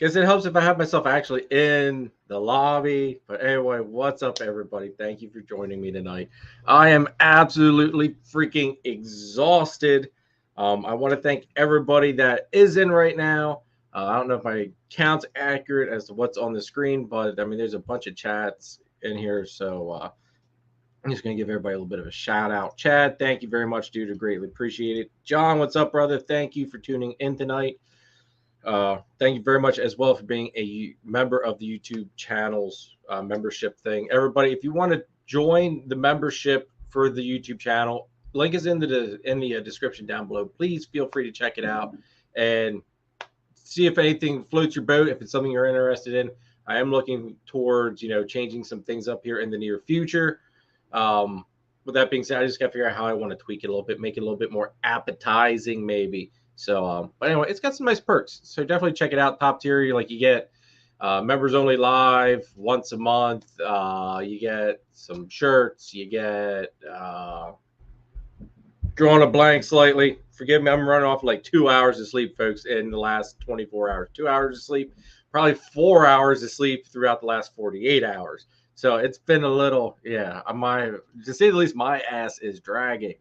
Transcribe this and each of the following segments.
Guess it helps if I have myself actually in the lobby. But anyway, what's up, everybody? Thank you for joining me tonight. I am absolutely freaking exhausted. I want to thank everybody that is in right now. I don't know if my count's accurate as to what's on the screen, but I mean, there's a bunch of chats in here. So I'm just going to give everybody a little bit of a shout out. Chad, thank you very much, dude. I greatly appreciate it. John, what's up, brother? Thank you for tuning in tonight. Thank you very much as well for being a member of the YouTube channel's membership thing. Everybody, if you want to join the membership for the YouTube channel, link is in the description down below. Please feel free to check it out and see if anything floats your boat. If it's something you're interested in, I am looking towards changing some things up here in the near future. With that being said, I just got to figure out how I want to tweak it a little bit, make it a little bit more appetizing, maybe. So, but anyway, it's got some nice perks. So definitely check it out. Top tier, you get members only live once a month. You get some shirts. You get drawing a blank slightly. Forgive me, I'm running off like 2 hours of sleep, folks, in the last 24 hours. 2 hours of sleep, probably 4 hours of sleep throughout the last 48 hours. So it's been a little, to say the least, my ass is dragging.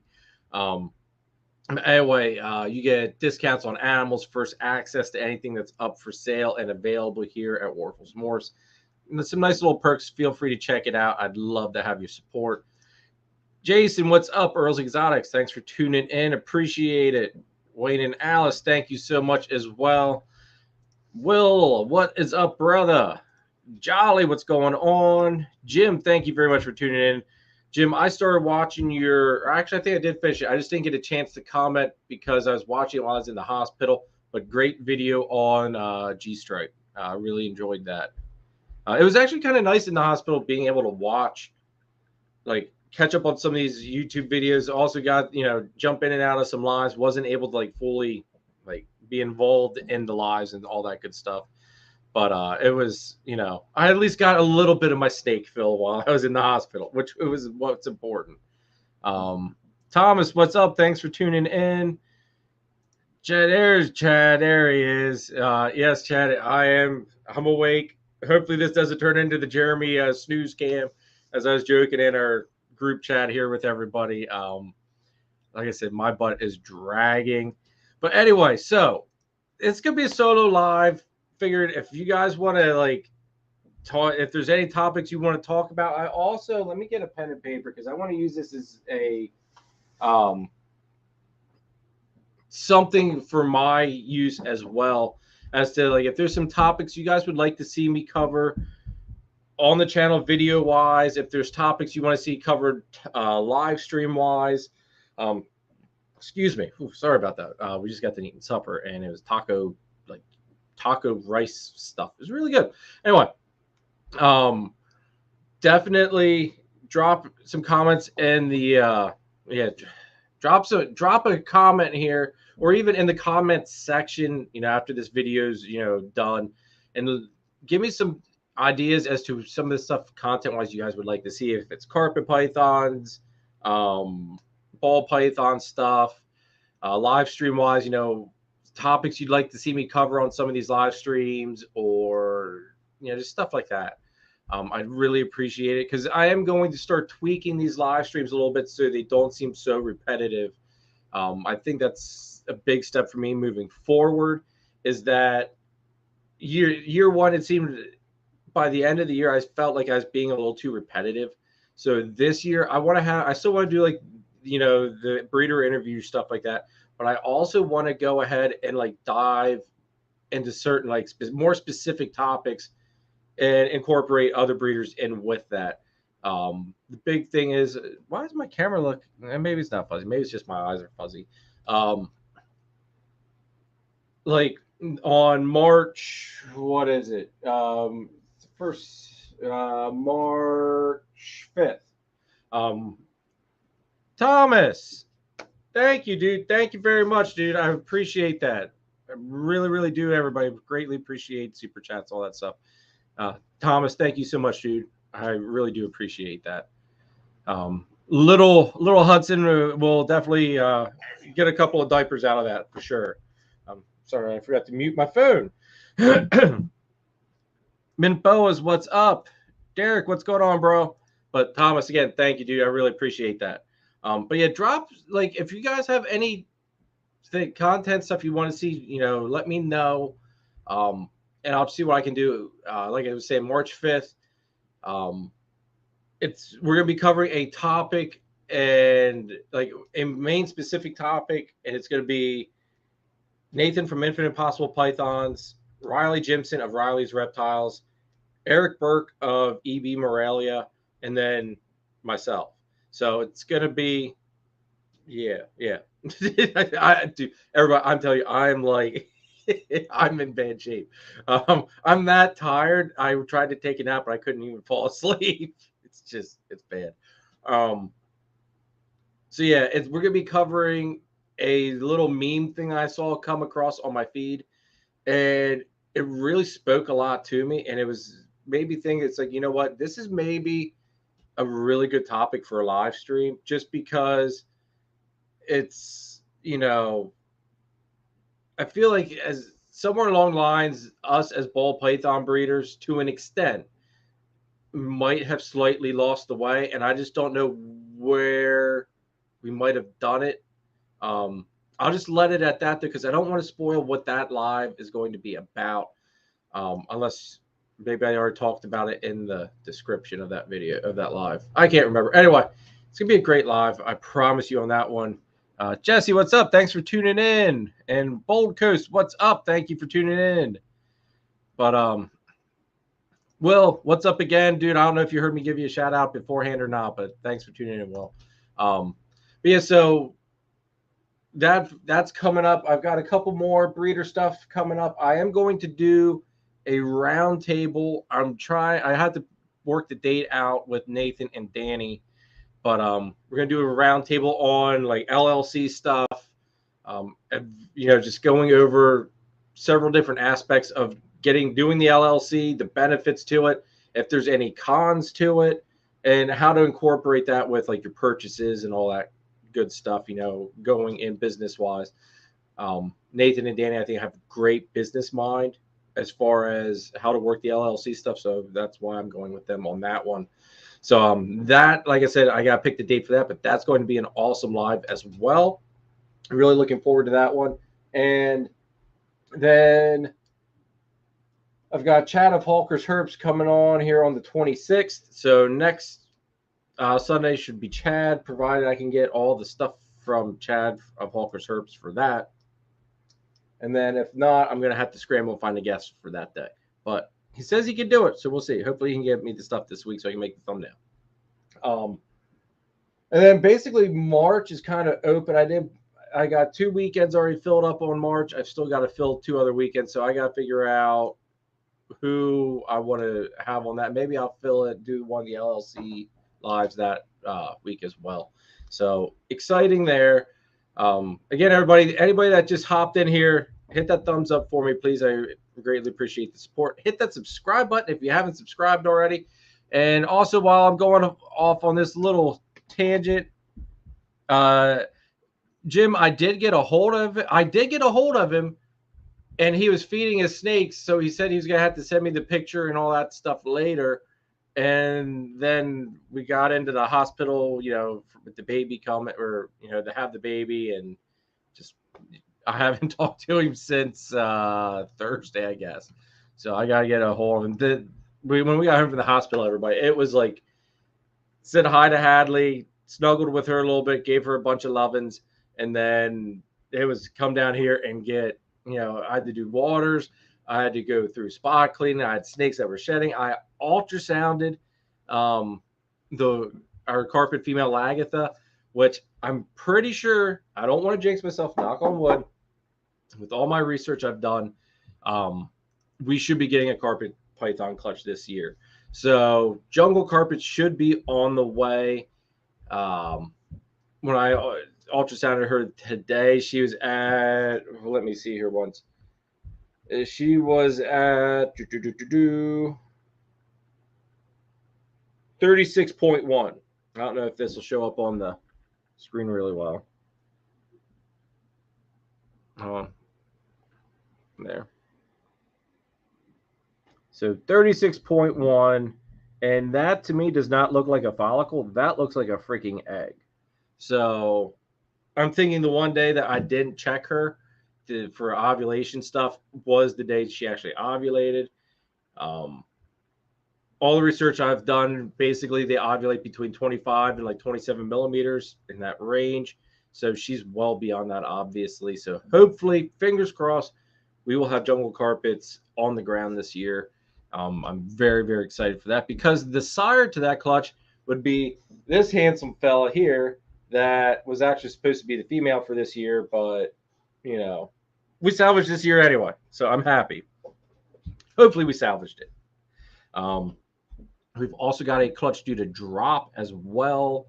Anyway, you get discounts on animals, first access to anything that's up for sale and available here at Warfel's Morphs. And some nice little perks. Feel free to check it out. I'd love to have your support. Jason, what's up? Earls Exotics, thanks for tuning in. Appreciate it. Wayne and Alice, thank you so much as well. Will, what is up, brother? Jolly, what's going on? Jim, thank you very much for tuning in. Jim, I started watching actually, I think I did finish it. I just didn't get a chance to comment because I was watching it while I was in the hospital. But great video on G-Stripe. I really enjoyed that. It was actually kind of nice in the hospital being able to watch, catch up on some of these YouTube videos. Also got, jump in and out of some lives. Wasn't able to, fully, be involved in the lives and all that good stuff. But it was, I at least got a little bit of my steak fill while I was in the hospital, which it was what's important. Thomas, what's up? Thanks for tuning in. Chad, there he is. Yes, Chad, I'm awake. Hopefully this doesn't turn into the Jeremy snooze cam, as I was joking in our group chat here with everybody. Like I said, my butt is dragging. But anyway, so it's going to be a solo live. Figured if you guys want to talk, if there's any topics you want to talk about, I also, let me get a pen and paper because I want to use this as a something for my use as well, as to if there's some topics you guys would like to see me cover on the channel video wise, if there's topics you want to see covered live stream wise. Excuse me, sorry about that. We just got done eating supper and it was taco rice stuff. It was really good. Anyway, definitely drop some comments in the drop a comment here, or even in the comments section, after this video's done, and give me some ideas as to some of the stuff content wise you guys would like to see. If it's carpet pythons, ball python stuff, live stream wise, topics you'd like to see me cover on some of these live streams, or just stuff like that. I'd really appreciate it, because I am going to start tweaking these live streams a little bit so they don't seem so repetitive. I think that's a big step for me moving forward, is that year one, it seemed by the end of the year I felt like I was being a little too repetitive. So this year I still want to do the breeder interview stuff like that. But I also want to go ahead and dive into certain more specific topics and incorporate other breeders in with that. The big thing is, why does my camera look? Maybe it's not fuzzy. Maybe it's just my eyes are fuzzy. On March, what is it? March 5th. Thomas. Thank you, dude. Thank you very much, dude. I appreciate that. I really, really do. Everybody greatly appreciate super chats, all that stuff. Thomas, thank you so much, dude. I really do appreciate that. Little Hudson will definitely get a couple of diapers out of that for sure. I'm sorry, I forgot to mute my phone. Minboas, what's up? Derek, what's going on, bro? But Thomas, again, thank you, dude. I really appreciate that. But yeah, drop like if you guys have any content stuff you want to see, let me know. Um, and I'll see what I can do. Like I was saying, March 5th. Um, we're gonna be covering a topic and like a main specific topic, and it's gonna be Nathan from Infinite Impossible Pythons, Riley Jimson of Riley's Reptiles, Eric Burke of EB Morelia, and then myself. So it's gonna be, yeah. Dude, everybody, I'm telling you, I'm like, I'm in bad shape. I'm that tired. I tried to take a nap, but I couldn't even fall asleep. It's bad. Um, so yeah, we're gonna be covering a little meme thing I saw come across on my feed, and it really spoke a lot to me, and it was made me think. It's like, you know what, this is maybe a really good topic for a live stream, just because it's, I feel like as somewhere along the lines, us as ball python breeders, to an extent, might have slightly lost the way, and I just don't know where we might have done it. I'll just let it at that, because I don't want to spoil what that live is going to be about, unless maybe I already talked about it in the description of that video, of that live. I can't remember. Anyway, it's gonna be a great live. I promise you on that one. Jesse, what's up? Thanks for tuning in. And Bold Coast, what's up? Thank you for tuning in. But Will, what's up again, dude? I don't know if you heard me give you a shout out beforehand or not, but thanks for tuning in, Will. But yeah, so that's coming up. I've got a couple more breeder stuff coming up. I am going to do a round table. I had to work the date out with Nathan and Danny, but we're gonna do a round table on like LLC stuff. Just going over several different aspects of doing the LLC, the benefits to it, if there's any cons to it, and how to incorporate that with like your purchases and all that good stuff, going in business wise. Nathan and Danny, I think, have great business mind as far as how to work the LLC stuff. So that's why I'm going with them on that one. So that, like I said, I got to pick the date for that, but that's going to be an awesome live as well. I'm really looking forward to that one. And then I've got Chad of Hawker's Herbs coming on here on the 26th. So next Sunday should be Chad, provided I can get all the stuff from Chad of Hawker's Herbs for that. And then if not, I'm going to have to scramble and find a guest for that day. But he says he can do it, so we'll see. Hopefully he can get me the stuff this week so I can make the thumbnail. And then basically March is kind of open. I got 2 weekends already filled up on March. I've still got to fill 2 other weekends, so I got to figure out who I want to have on that. Maybe I'll do one of the LLC lives that week as well. So exciting there. Again, anybody that just hopped in here, hit that thumbs up for me, please. I greatly appreciate the support. Hit that subscribe button if you haven't subscribed already. And also, while I'm going off on this little tangent, Jim, I did get a hold of him, and he was feeding his snakes. So he said he was going to have to send me the picture and all that stuff later. And then we got into the hospital, with the baby coming, or, to have the baby. And just, I haven't talked to him since Thursday, I guess. So I got to get a hold of him. When we got home from the hospital, everybody, it was like, said hi to Hadley, snuggled with her a little bit, gave her a bunch of lovin's. And then it was come down here and get, I had to do waters. I had to go through spot cleaning. I had snakes that were shedding. I ultrasounded our carpet female Lagatha, which I'm pretty sure, I don't want to jinx myself, knock on wood, with all my research I've done, we should be getting a carpet python clutch this year. So jungle carpets should be on the way. When I ultrasounded her today, she was at, let me see here once. She was at 36.1. I don't know if this will show up on the screen really well. There. So 36.1. And that to me does not look like a follicle. That looks like a freaking egg. So I'm thinking the one day that I didn't check her for ovulation stuff was the day she actually ovulated. All the research I've done, basically they ovulate between 25 and like 27 millimeters in that range. So she's well beyond that, obviously. So hopefully, fingers crossed, we will have jungle carpets on the ground this year. I'm very, very excited for that because the sire to that clutch would be this handsome fella here that was actually supposed to be the female for this year, but we salvaged this year anyway, so I'm happy. Hopefully, we salvaged it. We've also got a clutch due to drop as well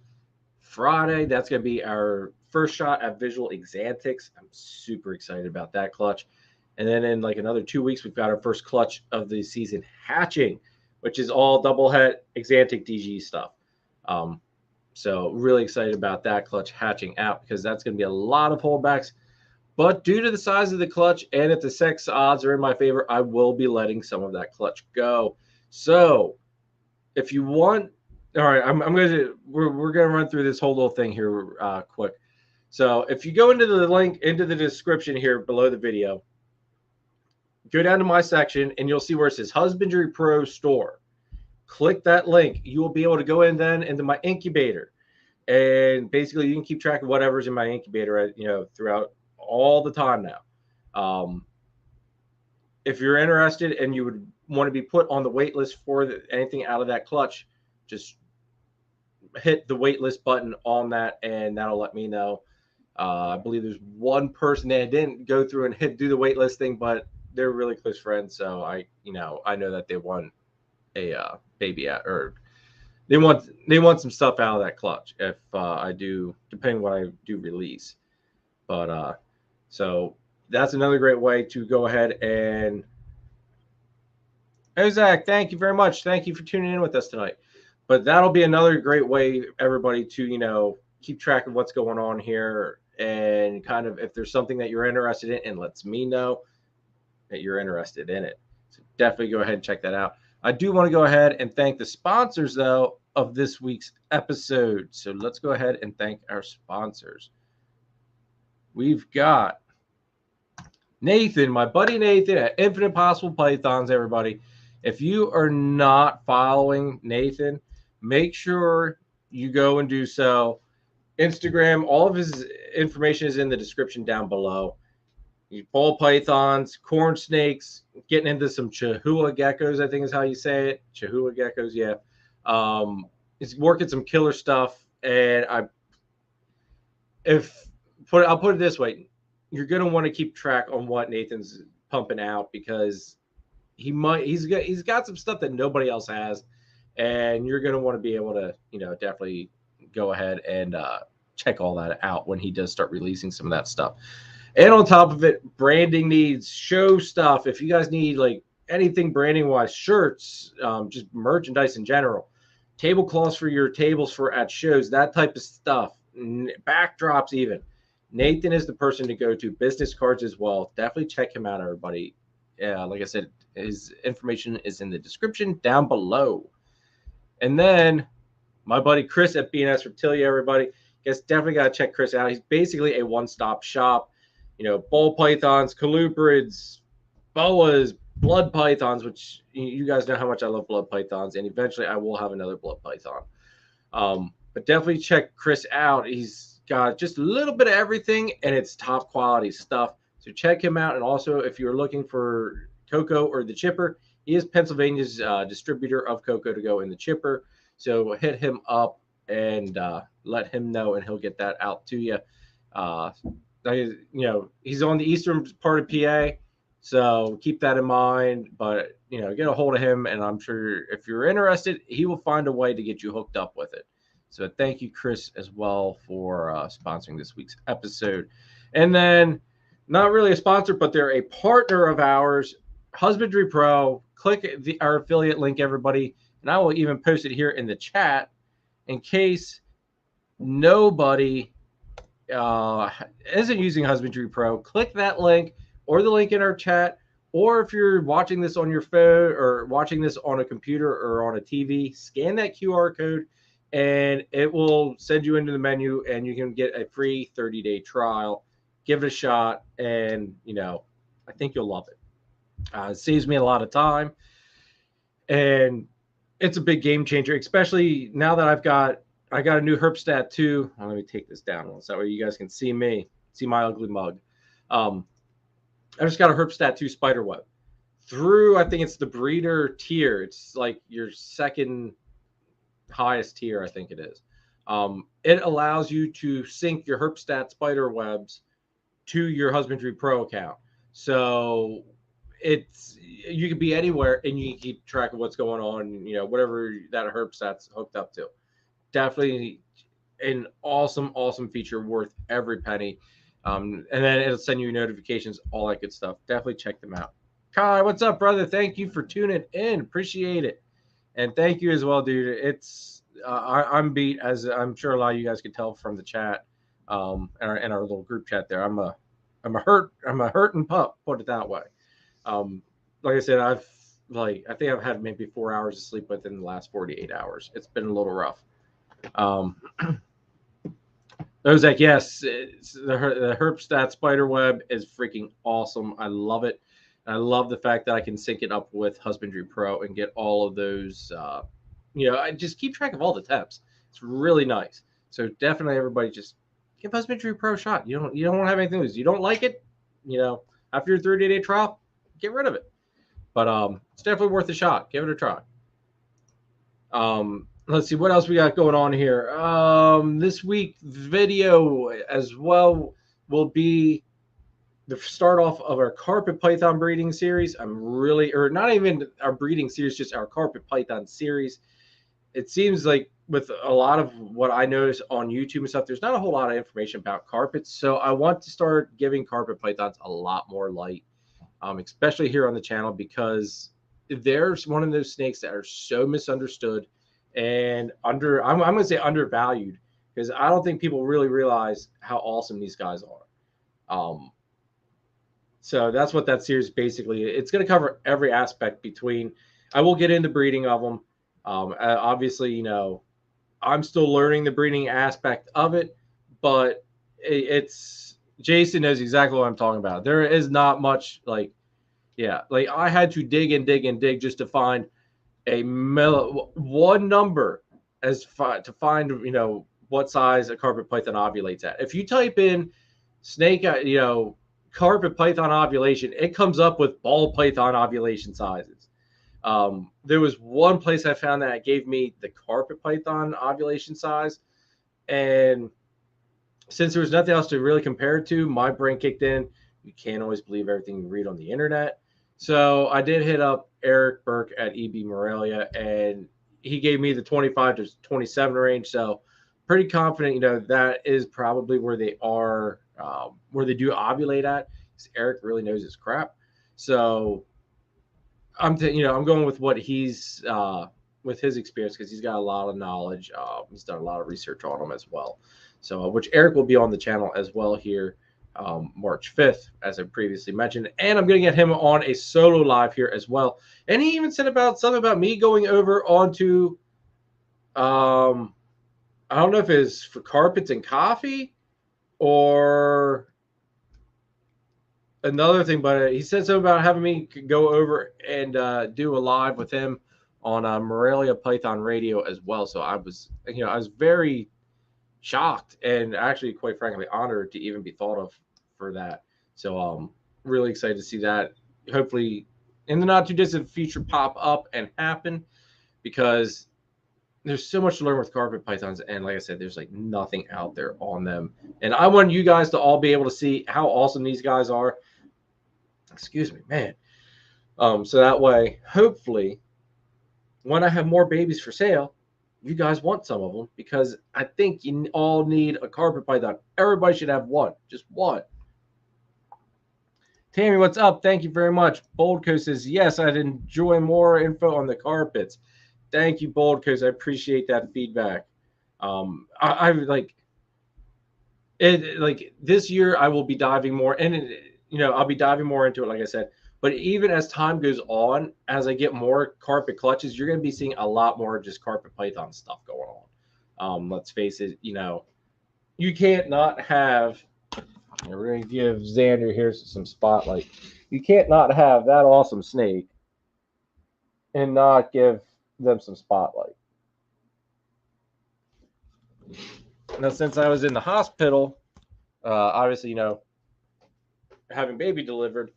Friday. That's going to be our first shot at Visual Exantics. I'm super excited about that clutch. And then in like another 2 weeks, we've got our first clutch of the season hatching, which is all double head Exantic DG stuff. So really excited about that clutch hatching out because that's going to be a lot of holdbacks. But due to the size of the clutch and if the sex odds are in my favor, I will be letting some of that clutch go. So if you want, all right, we're gonna run through this whole little thing here quick. So if you go into the link into the description here below the video, go down to my section and you'll see where it says Husbandry Pro Store. Click that link. You will be able to go in then into my incubator, and basically you can keep track of whatever's in my incubator, throughout all the time now. If you're interested and you would want to be put on the wait list for anything out of that clutch, just hit the wait list button on that, and that'll let me know. I believe there's one person that didn't go through and do the wait list thing, but they're really close friends, so I know that they want a baby or they want some stuff out of that clutch if I do, depending on what I do release. But so that's another great way to go ahead and. Hey, Zach, thank you very much. Thank you for tuning in with us tonight. But that'll be another great way, everybody, to, keep track of what's going on here and kind of if there's something that you're interested in and lets me know that you're interested in it. So definitely go ahead and check that out. I do want to go ahead and thank the sponsors, though, of this week's episode. So let's go ahead and thank our sponsors. We've got Nathan, my buddy Nathan at Infinite Possible Pythons, everybody. If you are not following Nathan, make sure you go and do so. Instagram, all of his information is in the description down below. Ball pythons, corn snakes, getting into some Chihuahua geckos, I think is how you say it. Chihuahua geckos, yeah. He's working some killer stuff, and I'll put it this way. You're going to want to keep track on what Nathan's pumping out because he's got some stuff that nobody else has, and you're going to want to be able to definitely go ahead and check all that out when he does start releasing some of that stuff. And on top of it, branding needs, show stuff. If you guys need like anything branding wise, shirts, just merchandise in general, tablecloths for your tables for at shows, that type of stuff, backdrops even. Nathan is the person to go to. Business cards as well. Definitely check him out, everybody. Like I said, his information is in the description down below. And then my buddy Chris at S Reptilia, everybody. You guys definitely got to check Chris out. He's basically a one-stop shop. Ball pythons, colubrids, boas, blood pythons, which you guys know how much I love blood pythons. And eventually I will have another blood python. But definitely check Chris out. He's got just a little bit of everything, and it's top quality stuff. So check him out. And also, if you're looking for Coco or the chipper, he is Pennsylvania's distributor of Coco to go in the chipper. So hit him up and let him know, and he'll get that out to you. He's on the eastern part of PA, so keep that in mind. But get a hold of him, and I'm sure if you're interested, he will find a way to get you hooked up with it. So thank you, Chris, as well for sponsoring this week's episode. And then, not really a sponsor, but they're a partner of ours, Husbandry Pro. Click our affiliate link, everybody, and I will even post it here in the chat in case nobody isn't using Husbandry Pro. Click that link or the link in our chat Or if you're watching this on your phone or watching this on a computer or on a TV, scan that QR code and it will send you into the menu and you can get a free 30-day trial. Give it a shot, and I think you'll love it. It saves me a lot of time, and it's a big game changer, especially now that I got a new Herpstat too. Let me take this down once, that way you guys can see my ugly mug. I just got a Herpstat 2 spiderweb through, I think it's the breeder tier. It's like your second highest tier, I think it is. It allows you to sync your Herpstat spider webs to your Husbandry Pro account. So you can be anywhere and you can keep track of what's going on, whatever that Herpstat's hooked up to. Definitely an awesome feature, worth every penny. And then it'll send you notifications, all that good stuff. Definitely check them out. Kai, what's up, brother? Thank you for tuning in. Appreciate it. And thank you as well, dude. It's I'm beat, as I'm sure a lot of you guys can tell from the chat, in our little group chat there. I'm a hurting pup, put it that way. Like I said, I think I've had maybe 4 hours of sleep within the last 48 hours. It's been a little rough. There's like, yes, the Herpstat spiderweb is freaking awesome. I love it. And I love the fact that I can sync it up with Husbandry Pro and get all of those. I just keep track of all the temps. It's really nice. So definitely, everybody just give Husbandry Pro a shot. You don't want to have anything to lose. You don't like it, after your 30-day trial, get rid of it. But it's definitely worth a shot. Give it a try. Let's see what else we got going on here. This week's video as well will be the start off of our carpet python breeding series. Or not even our breeding series, just our carpet python series. It seems like with a lot of what I notice on YouTube and stuff, there's not a whole lot of information about carpets. So I want to start giving carpet pythons a lot more light, especially here on the channel, because there's one of those snakes that are so misunderstood and I'm going to say undervalued, because I don't think people really realize how awesome these guys are. So that's what that series basically, it's going to cover every aspect between, I will get into breeding of them. Obviously, I'm still learning the breeding aspect of it, but it's Jason knows exactly what I'm talking about. There is not much like I had to dig and dig and dig just to find one number to find, what size a carpet python ovulates at. If you type in snake, carpet python ovulation, it comes up with ball python ovulation sizes. There was one place I found that gave me the carpet python ovulation size, and since there was nothing else to really compare it to, my brain kicked in. You can't always believe everything you read on the internet. So I did hit up Eric Burke at EB Morelia, and he gave me the 25 to 27 range. So pretty confident, that is probably where they are, where they do ovulate at. Eric really knows his crap. So I'm going with what he's with his experience, because he's got a lot of knowledge. He's done a lot of research on them as well. So which Eric will be on the channel as well here. March 5th, as I previously mentioned, and I'm going to get him on a solo live here as well. And he even said something about me going over onto, I don't know if it's for carpets and coffee or another thing, but he said something about having me go over and do a live with him on Morelia Python Radio as well. So I was very shocked and actually, quite frankly, honored to even be thought of for that. So really excited to see that hopefully in the not too distant future pop up and happen, because there's so much to learn with carpet pythons, and like I said, there's like nothing out there on them, and I want you guys to all be able to see how awesome these guys are. Excuse me, man. So that way, hopefully, when I have more babies for sale, you guys want some of them, because I think you all need a carpet python. Everybody should have one, just one. Tammy, what's up? Thank you very much. Boldco says, yes, I'd enjoy more info on the carpets. Thank you, Boldco. I appreciate that feedback. I like it. Like this year, I will be diving more, and I'll be diving more into it. Like I said, But even as time goes on, as I get more carpet clutches, you're going to be seeing a lot more just carpet python stuff going on. Let's face it, you know, you can't not have. We're going to give Xander here some spotlight. You can't not have that awesome snake and not give them some spotlight. Now, since I was in the hospital, obviously, you know, having baby delivered,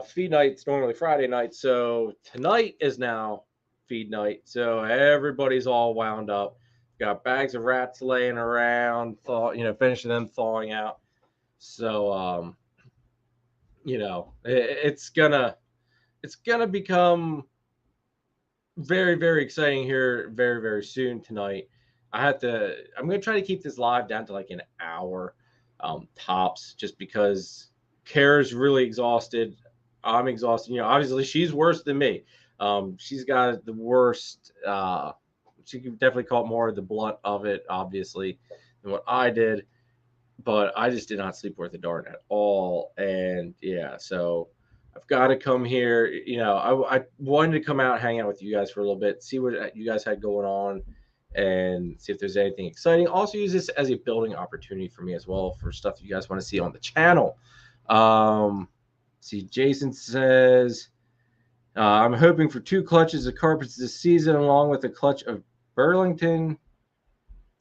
feed night's normally Friday night, so tonight is now feed night. So everybody's all wound up. Got bags of rats laying around, finishing them thawing out. So, you know, it's gonna become very, very exciting here very, very soon tonight. I'm gonna try to keep this live down to like an hour tops, just because Kara's really exhausted. I'm exhausted. You know, obviously she's worse than me. She's got the worst. She can definitely call it more of the blunt of it, obviously, than what I did. But I just did not sleep worth a darn at all. And yeah, so I've got to come here. You know, I wanted to come out, hang out with you guys for a little bit, see what you guys had going on, and see if there's anything exciting. Also use this as a building opportunity for me as well, for stuff you guys want to see on the channel. See, Jason says, I'm hoping for 2 clutches of carpets this season, along with a clutch of Burlington.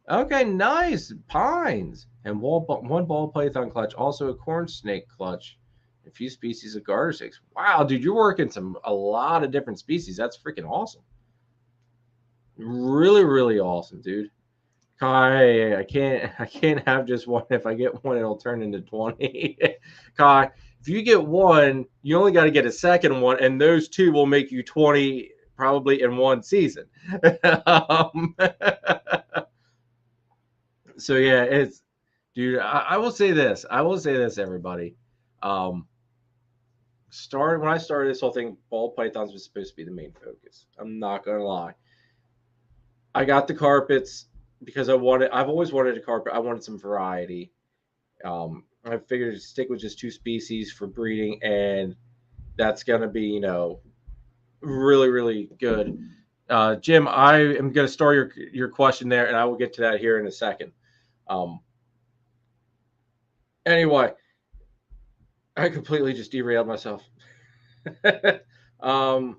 Okay, nice. Pines. And one ball python clutch, also a corn snake clutch, a few species of garter snakes. Wow, dude, you're working a lot of different species. That's freaking awesome. Really, really awesome, dude. Kai, I can't have just one. If I get one, it'll turn into 20. Kai, if you get one, you only got to get a second one, and those 2 will make you 20 probably in one season. So yeah, dude, I will say this. Everybody. When I started this whole thing, ball pythons was supposed to be the main focus. I'm not gonna lie. I got the carpets because I've always wanted a carpet. I wanted some variety. I figured to stick with just 2 species for breeding, and that's gonna be, you know, really, really good. Jim, I am gonna start your question there, and I will get to that here in a second. Anyway, I completely just derailed myself. Oh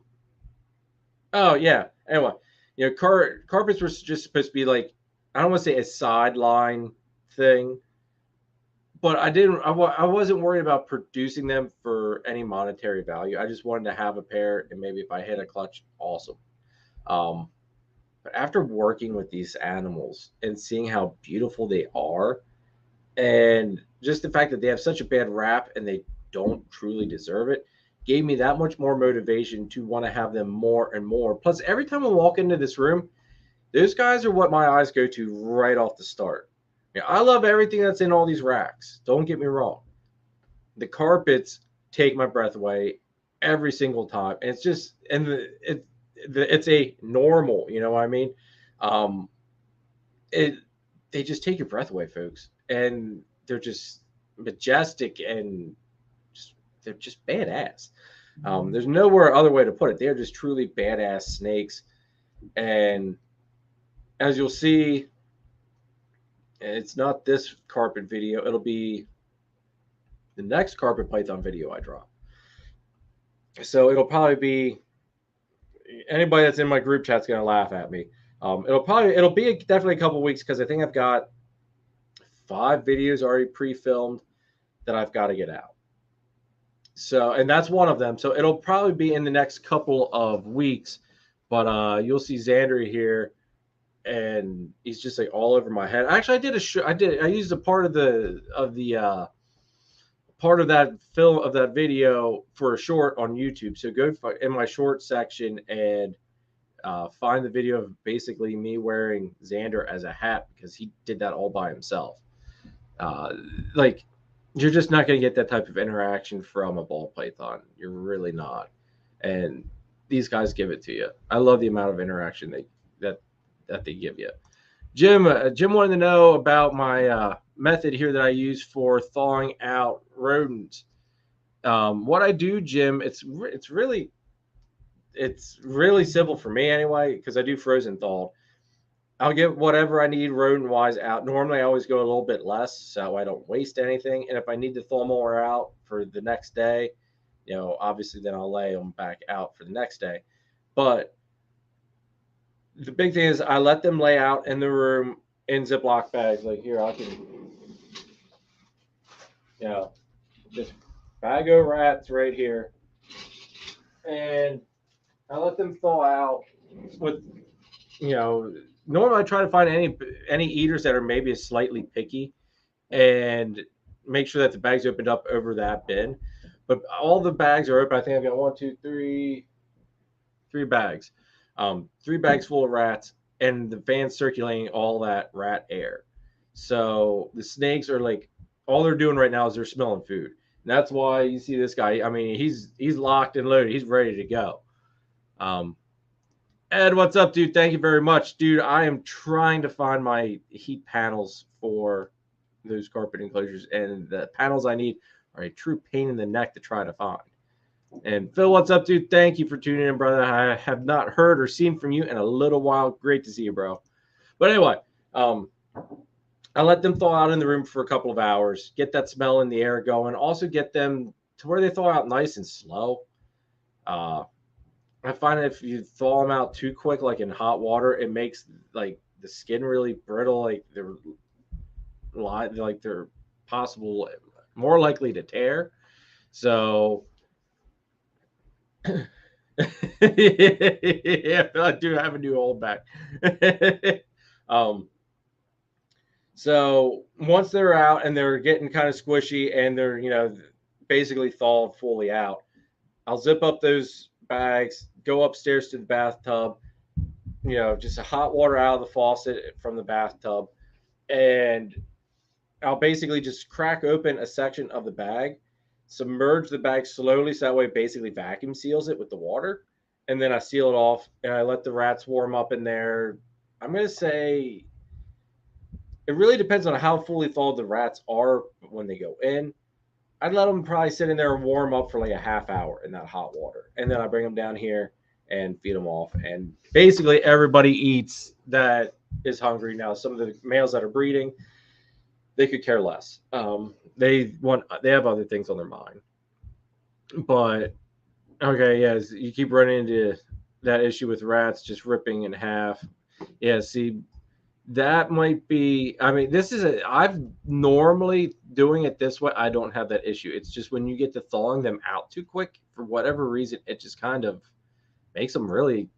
yeah. Anyway, you know, carpets were just supposed to be like, I don't want to say a sideline thing, but I wasn't worried about producing them for any monetary value. I just wanted to have a pair, and maybe if I hit a clutch, awesome. But after working with these animals and seeing how beautiful they are, and just the fact that they have such a bad rap and they don't truly deserve it, gave me that much more motivation to want to have them more and more. Plus, every time I walk into this room, those guys are what my eyes go to right off the start. You know, I love everything that's in all these racks. Don't get me wrong. The carpets take my breath away every single time. And it's just, and it's a normal, you know what I mean? They just take your breath away, folks. And they're just majestic, and they're just badass. There's nowhere other way to put it. They're just truly badass snakes. And as you'll see, it's not this carpet video. It'll be the next carpet python video I drop. So it'll probably be, anybody that's in my group chat's gonna laugh at me. It'll be definitely a couple weeks, because I think I've got 5 videos already pre-filmed that I've got to get out. So, and that's one of them. So it'll probably be in the next couple of weeks, but you'll see Xander here, and he's just like all over my head. Actually, I used a part of part of that film of that video for a short on YouTube. So go in my short section and find the video of basically me wearing Xander as a hat, because he did that all by himself. Like, you're just not going to get that type of interaction from a ball python. You're really not. And these guys give it to you. I love the amount of interaction that they give you. Jim wanted to know about my method here that I use for thawing out rodents. What I do, Jim, it's really simple for me anyway, because I do frozen thawed. I'll get whatever I need rodent wise out. Normally, I always go a little bit less so I don't waste anything. And if I need to thaw more out for the next day, obviously then I'll lay them back out for the next day. But the big thing is I let them lay out in the room in Ziploc bags. Like here, I can, just bag of rats right here. And I let them thaw out with, normally I try to find any eaters that are maybe slightly picky and make sure that the bag's opened up over that bin. But all the bags are open. I think I've got 1, 2, 3 bags. 3 bags full of rats, and the fan's circulating all that rat air. So the snakes are like, all they're doing right now is they're smelling food. And that's why you see this guy. I mean, he's locked and loaded. He's ready to go. Ed, what's up, dude? Thank you very much, dude. I am trying to find my heat panels for those carpet enclosures, and the panels I need are a true pain in the neck to try to find. And Phil, what's up, dude? Thank you for tuning in, brother. I have not heard or seen from you in a little while. Great to see you, bro. But anyway, I let them thaw out in the room for a couple of hours, get that smell in the air going. Also get them to where they thaw out nice and slow. I find that if you thaw them out too quick, like in hot water, it makes like the skin really brittle, like they're possible more likely to tear. So yeah, I do have a new old back. So once they're out and they're getting kind of squishy and they're basically thawed fully out, I'll zip up those bags, go upstairs to the bathtub, just a hot water out of the faucet from the bathtub, and I'll basically just crack open a section of the bag, submerge the bag slowly so that way it basically vacuum seals it with the water, and then I seal it off and I let the rats warm up in there. I'm going to say it really depends on how fully thawed the rats are when they go in. I'd let them probably sit in there and warm up for like a half hour in that hot water. And then I bring them down here and feed them off. And basically everybody eats that is hungry. Now, some of the males that are breeding, they could care less. They have other things on their mind. But, okay, yeah, you keep running into that issue with rats just ripping in half. Yeah, see, that might be, I mean, I've normally doing it this way. I don't have that issue. It's just when you get to thawing them out too quick, for whatever reason, it just kind of makes them really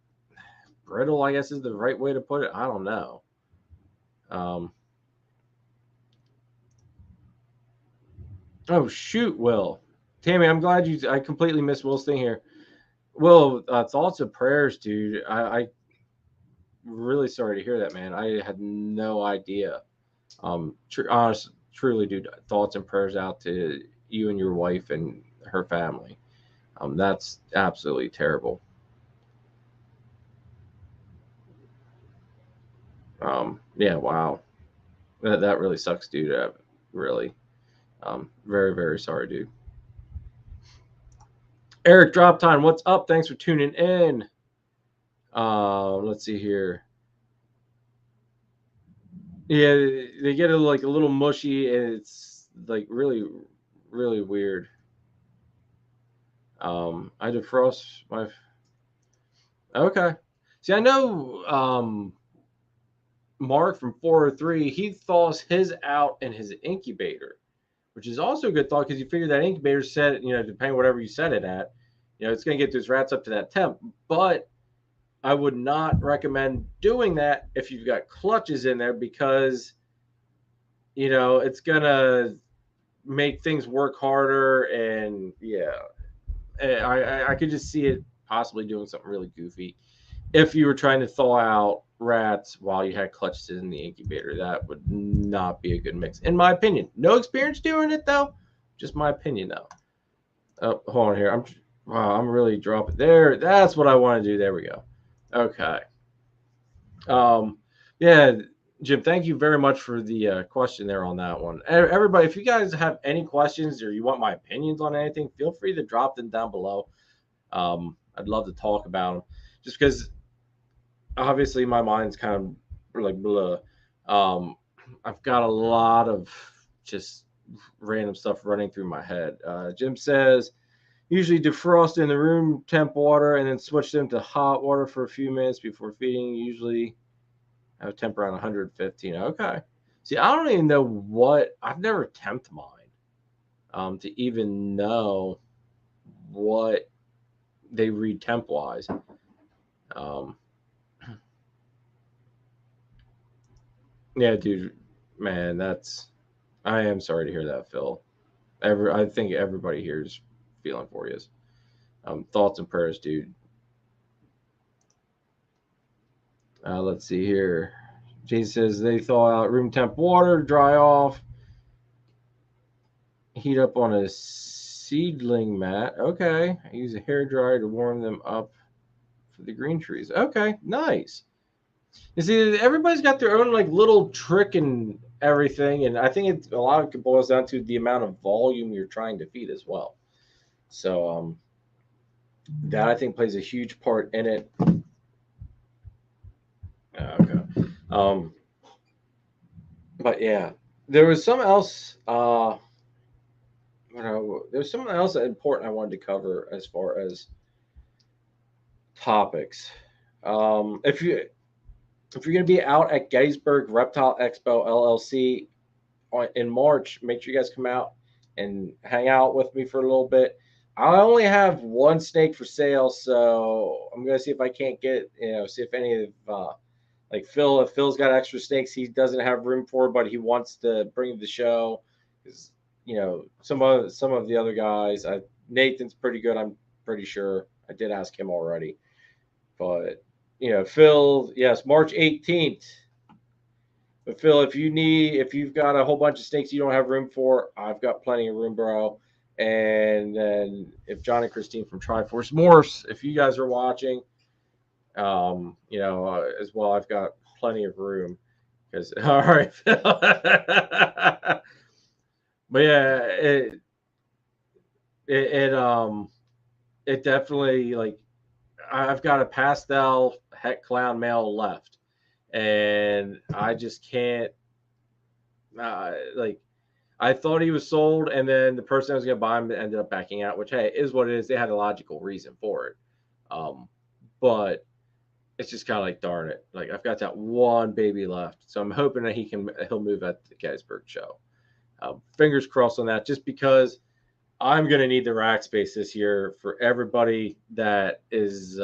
brittle, I guess is the right way to put it. I don't know. Oh, shoot, Will. Tammy, I'm glad I completely missed Will's thing here. Will, thoughts and prayers, dude. I really sorry to hear that, man. I had no idea. Truly, dude, thoughts and prayers out to you and your wife and her family. That's absolutely terrible. Yeah, wow. That really sucks, dude. Really. Very, very sorry, dude. Eric Drop Time, what's up? Thanks for tuning in. Let's see here. Yeah, they get a little mushy, and it's like really, really weird. I defrost my. Okay. See, I know Mark from 403. He thaws his out in his incubator, which is also a good thought because you figure that incubator set, depending on whatever you set it at, it's going to get those rats up to that temp. But I would not recommend doing that if you've got clutches in there because, it's going to make things work harder. And yeah, I could just see it possibly doing something really goofy. If you were trying to thaw out rats while you had clutches in the incubator, that would not be a good mix, in my opinion. No experience doing it, though. Just my opinion, though. Oh, hold on here. I'm really dropping there. That's what I want to do. There we go. Okay. Yeah, Jim, thank you very much for the question there on that one. Everybody, if you guys have any questions or you want my opinions on anything, feel free to drop them down below. I'd love to talk about them, just because obviously my mind's kind of like blah. Um, I've got a lot of just random stuff running through my head. Jim says usually defrost in the room temp water and then switch them to hot water for a few minutes before feeding. Usually have a temp around 115. Okay. See, I don't even know what I've never temped mine to even know what they read temp wise. Um, yeah, dude, man, that's I am sorry to hear that, Phil. I think everybody here is feeling for you. Thoughts and prayers, dude. Let's see here. Jason says they thaw out room temp water, dry off, heat up on a seedling mat. Okay. I use a hair dryer to warm them up for the green trees. Okay, nice. You see, everybody's got their own like little trick and everything, and I think a lot of it boils down to the amount of volume you're trying to feed as well. So that I think plays a huge part in it. Okay. Um, but yeah, there was something else. There's something else important I wanted to cover as far as topics. If you're going to be out at Gettysburg Reptile Expo LLC in March, make sure you guys come out and hang out with me for a little bit. I only have one snake for sale, so I'm gonna see if I can't get, see if any of like Phil, if Phil's got extra snakes he doesn't have room for, but he wants to bring to the show. Because some of the other guys, Nathan's pretty good. I'm pretty sure. I did ask him already, but Phil, yes, March 18th. But Phil, if you've got a whole bunch of snakes you don't have room for, I've got plenty of room, bro. And then if John and Christine from Triforce Morphs, if you guys are watching, as well, I've got plenty of room. Because all right, Phil. But yeah, it it definitely like I've got a pastel het clown male left, and I just can't like I thought he was sold, and then the person that was going to buy him ended up backing out, which, hey, is what it is. They had a logical reason for it. But it's just kind of like, darn it. Like, I've got that one baby left. So I'm hoping that he'll move at the Gettysburg show. Fingers crossed on that, just because I'm going to need the rack space this year for everybody that is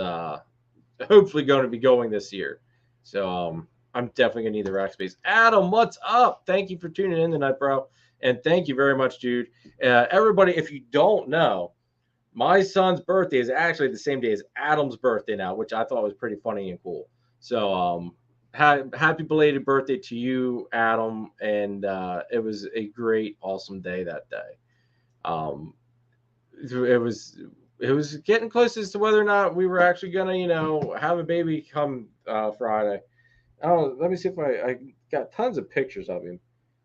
hopefully going to be going this year. So I'm definitely going to need the rack space. Adam, what's up? Thank you for tuning in tonight, bro. And thank you very much, dude. Everybody, if you don't know, my son's birthday is actually the same day as Adam's birthday now, which I thought was pretty funny and cool. So happy belated birthday to you, Adam. And it was a great, awesome day that day. It was getting close as to whether or not we were actually gonna, have a baby come Friday. Oh, let me see if I got tons of pictures of him.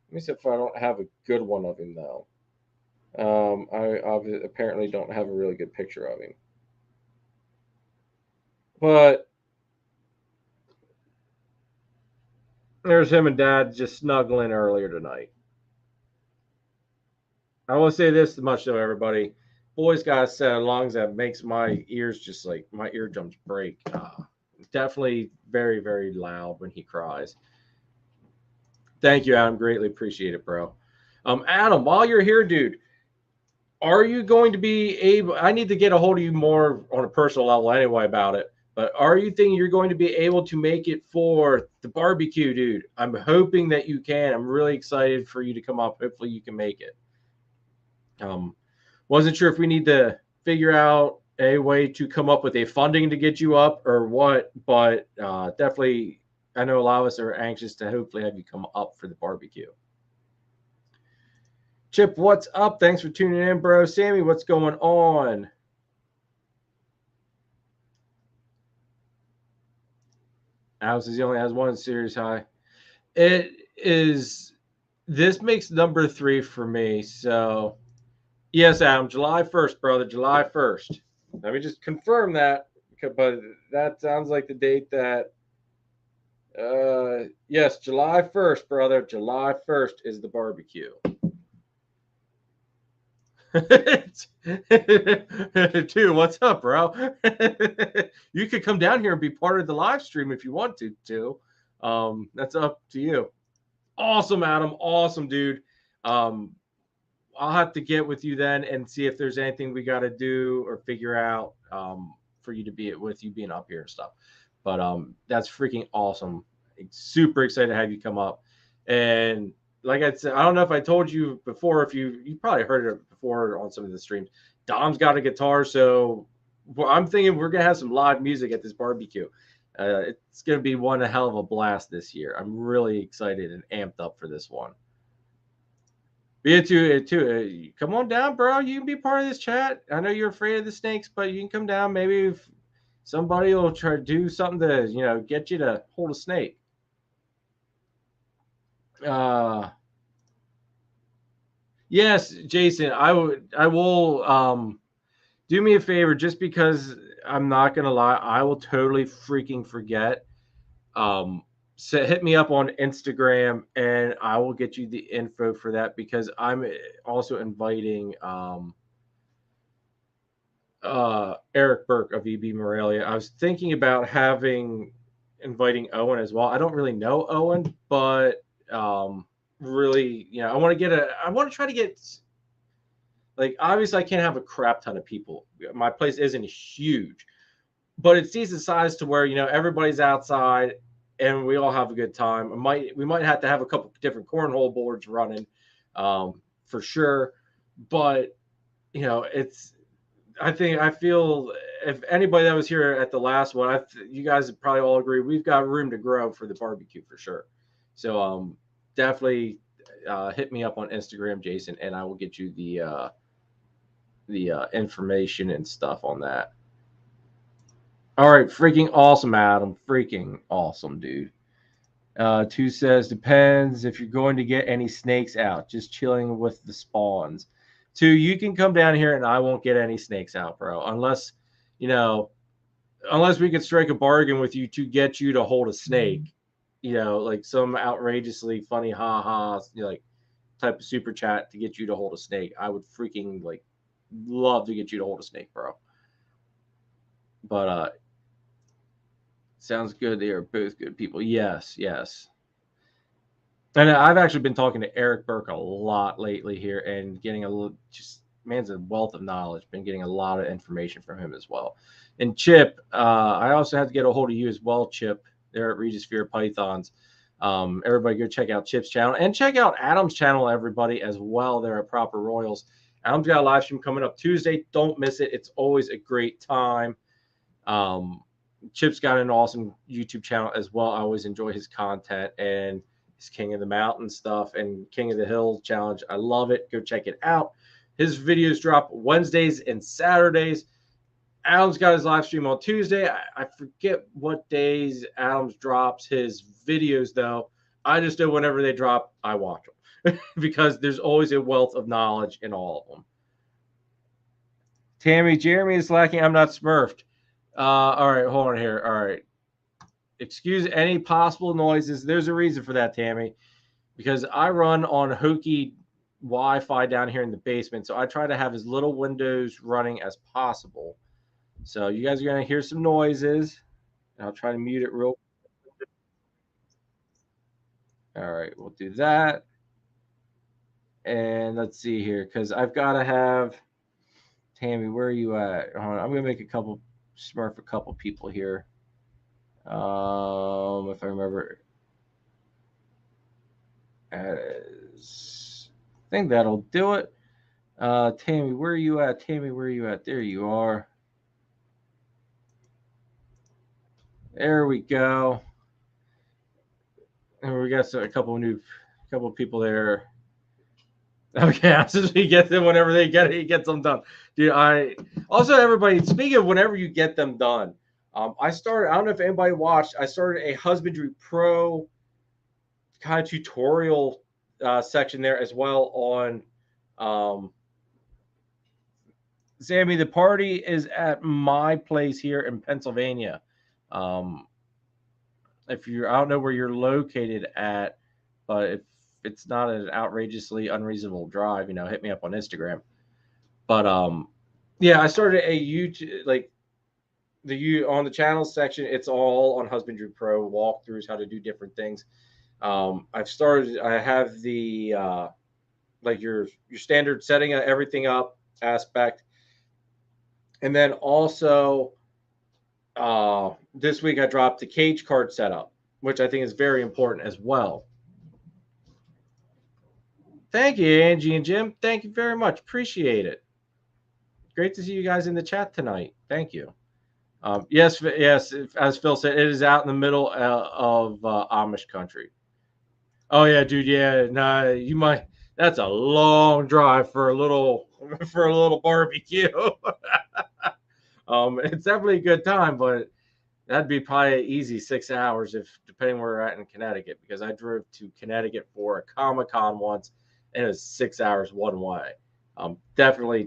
Let me see if I don't have a good one of him though. I apparently don't have a really good picture of him. But there's him and Dad just snuggling earlier tonight. I will say this much though, everybody. Boy's got a set of lungs that makes my ears just like my eardrums break. Definitely very, very loud when he cries. Thank you, Adam. Greatly appreciate it, bro. Adam, while you're here, dude, are you going to be able? I need to get a hold of you more on a personal level anyway about it. But are you thinking you're going to be able to make it for the barbecue, dude? I'm hoping that you can. I'm really excited for you to come up. Hopefully, you can make it. Wasn't sure if we need to figure out a way to come up with a funding to get you up or what, but definitely, I know a lot of us are anxious to hopefully have you come up for the barbecue. Chip, what's up? Thanks for tuning in, bro. Sammy, what's going on? Alex says he only has one series high. It is. This makes number 3 for me. So yes, Adam, July 1st, brother, July 1st. Let me just confirm that, but that sounds like the date that. Yes, July 1st, brother. July 1st is the barbecue. Dude, what's up, bro? You could come down here and be part of the live stream if you want to. That's up to you. Awesome, Adam. Awesome, dude. I'll have to get with you then and see if there's anything we got to do or figure out for you to be with you being up here and stuff. But that's freaking awesome. Super excited to have you come up. And like I said, I don't know if I told you before, if you probably heard it before on some of the streams. Dom's got a guitar, so I'm thinking we're gonna have some live music at this barbecue. It's gonna be one hell of a blast this year. I'm really excited and amped up for this one. Be too. Come on down, bro. You can be part of this chat. I know you're afraid of the snakes, but you can come down. Maybe if somebody will try to do something to get you to hold a snake. Yes, Jason, I will do me a favor, just because I'm not gonna lie, I will totally freaking forget. So hit me up on Instagram and I will get you the info for that, because I'm also inviting Eric Burke of EB Morelia. I was thinking about inviting Owen as well. I don't really know Owen, but really, I want to try to get, like, obviously I can't have a crap ton of people. My place isn't huge, but it's decent size to where, everybody's outside and we all have a good time. We might have to have a couple different cornhole boards running, for sure. But I feel if anybody that was here at the last one, you guys would probably all agree we've got room to grow for the barbecue for sure. So definitely hit me up on Instagram, Jason, and I will get you the information and stuff on that. All right, freaking awesome, Adam. Freaking awesome, dude. 2 says, depends if you're going to get any snakes out. Just chilling with the spawns. 2, you can come down here and I won't get any snakes out, bro. Unless we could strike a bargain with you to get you to hold a snake. Like some outrageously funny ha-ha, like type of super chat to get you to hold a snake. I would freaking love to get you to hold a snake, bro. But sounds good. They are both good people. Yes. And I've actually been talking to Eric Burke a lot lately here and getting man's a wealth of knowledge. Been getting a lot of information from him as well. And Chip, I also had to get a hold of you as well, Chip. They're at Regis Fear Pythons. Everybody go check out Chip's channel and check out Adam's channel, everybody, as well. They're at Proper Royals. Adam's got a live stream coming up Tuesday. Don't miss it. It's always a great time. Chip's got an awesome YouTube channel as well. I always enjoy his content and his King of the Mountain stuff and King of the Hill challenge. I love it. Go check it out. His videos drop Wednesdays and Saturdays. Adam's got his live stream on Tuesday. I forget what days Adams drops his videos, though. I just know whenever they drop, I watch them because there's always a wealth of knowledge in all of them. Tammy, Jeremy is lacking. I'm not smurfed. All right, hold on here. All right. Excuse any possible noises. There's a reason for that, Tammy, because I run on hokey Wi-Fi down here in the basement, so I try to have as little windows running as possible. So you guys are going to hear some noises. I'll try to mute it real quick. All right, we'll do that. And let's see here, because I've got to have Tammy, where are you at? Hold on, I'm going to make smurf a couple people here. If I remember, I think that'll do it. Tammy, where are you at? Tammy, where are you at? There you are. There we go. And we got a couple of people there. Okay, as soon as we get them, whenever they get it, he gets them done. Dude, everybody, speaking of whenever you get them done, I don't know if anybody watched, I started a Husbandry Pro kind of tutorial section there as well on Sammy. The party is at my place here in Pennsylvania. If you're, I don't know where you're located at, but if it's not an outrageously unreasonable drive, hit me up on Instagram. But yeah, I started a YouTube, like on the channel section. It's all on Husbandry Pro walkthroughs, how to do different things. I have the like your standard setting everything up aspect, and then also this week I dropped the cage card setup, which I think is very important as well. Thank you, Angie and Jim. Thank you very much. Appreciate it. Great to see you guys in the chat tonight. Thank you. Yes, as Phil said, it is out in the middle of Amish country. Oh yeah, dude. Yeah, nah, you might. That's a long drive for a little barbecue. It's definitely a good time, but that'd be probably easy 6 hours depending where we're at in Connecticut, because I drove to Connecticut for a Comic-Con once, and it was 6 hours one way. Definitely,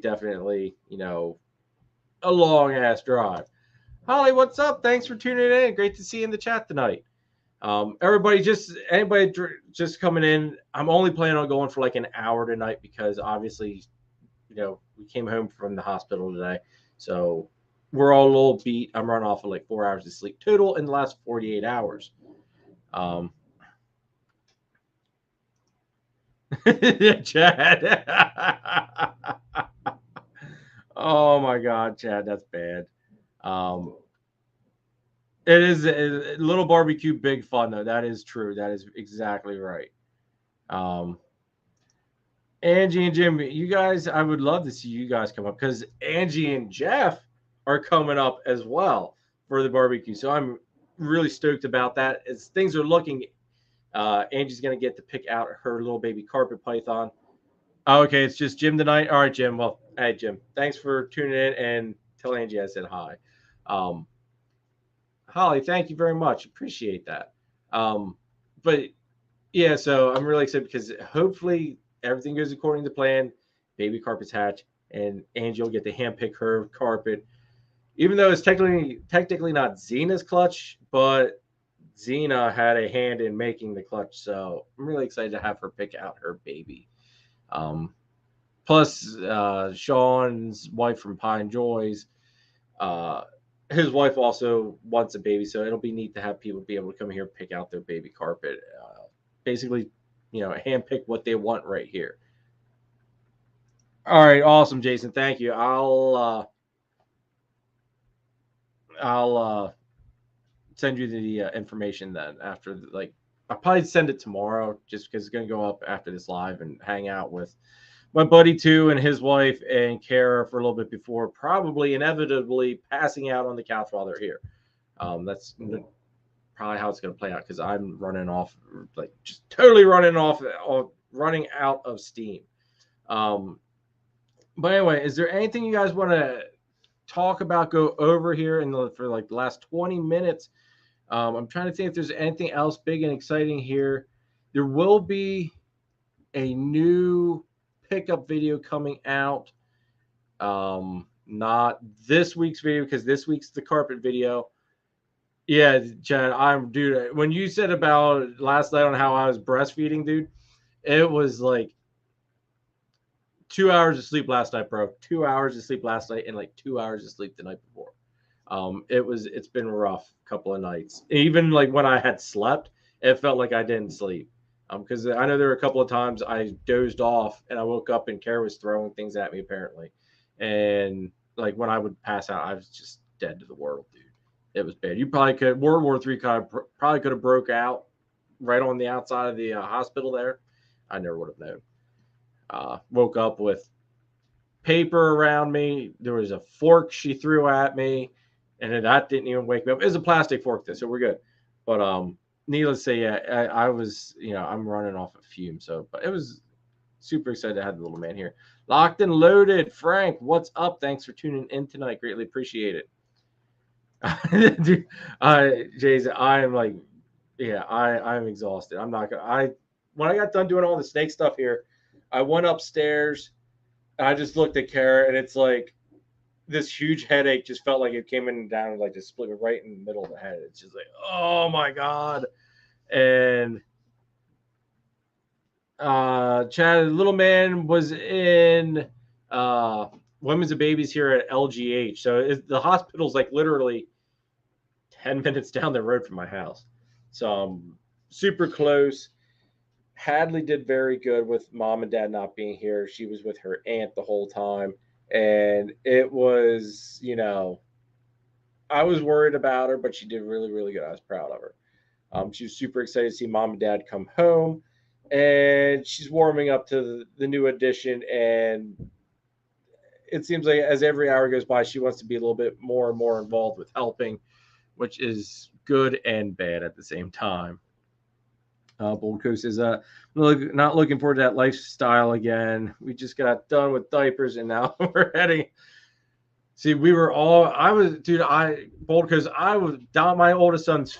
a long ass drive. Holly, what's up? Thanks for tuning in. Great to see you in the chat tonight. Anybody just coming in, I'm only planning on going for like an hour tonight because obviously, we came home from the hospital today. So we're all a little beat. I'm running off of like 4 hours of sleep total in the last 48 hours. Chad. Oh my God, Chad, that's bad. It is a little barbecue, big fun though. That is true. That is exactly right. Angie and Jim, you guys, I would love to see you guys come up because Angie and Jeff are coming up as well for the barbecue. So I'm really stoked about that. As things are looking, Angie's going to get to pick out her little baby carpet python. Oh, okay, it's just Jim tonight. All right, Jim. Well, hey, Jim, thanks for tuning in, and tell Angie I said hi. Holly, thank you very much. Appreciate that. But yeah, so I'm really excited because hopefully everything goes according to plan. Baby carpets hatch, and Angie will get to handpick her carpet. Even though it's technically not Xena's clutch, but Xena had a hand in making the clutch. So I'm really excited to have her pick out her baby. Plus, Sean's wife from Pine Joys, his wife also wants a baby, so it'll be neat to have people be able to come here and pick out their baby carpet. Basically, handpick what they want right here. All right, awesome, Jason. Thank you. I'll send you the information then after. I'll probably send it tomorrow, just because it's gonna go up after this live and hang out with my buddy too and his wife and Kara for a little bit before probably inevitably passing out on the couch while they're here. That's probably how it's going to play out because I'm running off, just totally running out of steam. But anyway, is there anything you guys want to talk about, go over here for the last 20 minutes? I'm trying to think if there's anything else big and exciting here. There will be a new pickup video coming out. Not this week's video because this week's the carpet video. Yeah, Chad, dude, when you said about last night on how I was breastfeeding, dude, it was like 2 hours of sleep last night, bro. 2 hours of sleep last night and 2 hours of sleep the night before. It's been a rough couple of nights. Even when I had slept, it felt like I didn't sleep. Because I know there were a couple of times I dozed off and I woke up and Kara was throwing things at me apparently. And when I would pass out, I was just dead to the world, dude. It was bad. You probably could, World War III probably could have broke out right on the outside of the hospital there. I never would have known. Woke up with paper around me. There was a fork she threw at me, and then that didn't even wake me up. It was a plastic fork, though, so we're good. But needless to say, yeah, I was, I'm running off of fumes. But it was super excited to have the little man here. Locked and loaded. Frank, what's up? Thanks for tuning in tonight. Greatly appreciate it. Dude, Jason, I am Yeah, I'm exhausted. I'm not gonna. When I got done doing all the snake stuff here, I went upstairs and I just looked at Kara, and it's like this huge headache just felt like it came in and down, like just split me right in the middle of the head. It's just like, oh my god. And Chad, the little man was in uh women's and babies here at LGH. So the hospital's like literally 10 minutes down the road from my house. So I'm super close. Hadley did very good with mom and dad not being here. She was with her aunt the whole time. And it was, I was worried about her, but she did really, really good. I was proud of her. She was super excited to see mom and dad come home. And she's warming up to the new addition. And it seems like as every hour goes by, she wants to be a little bit more and more involved with helping, which is good and bad at the same time. Bold Coast is not looking forward to that lifestyle again. We just got done with diapers and now we're heading. See, Bold Coast, I was down. My oldest son's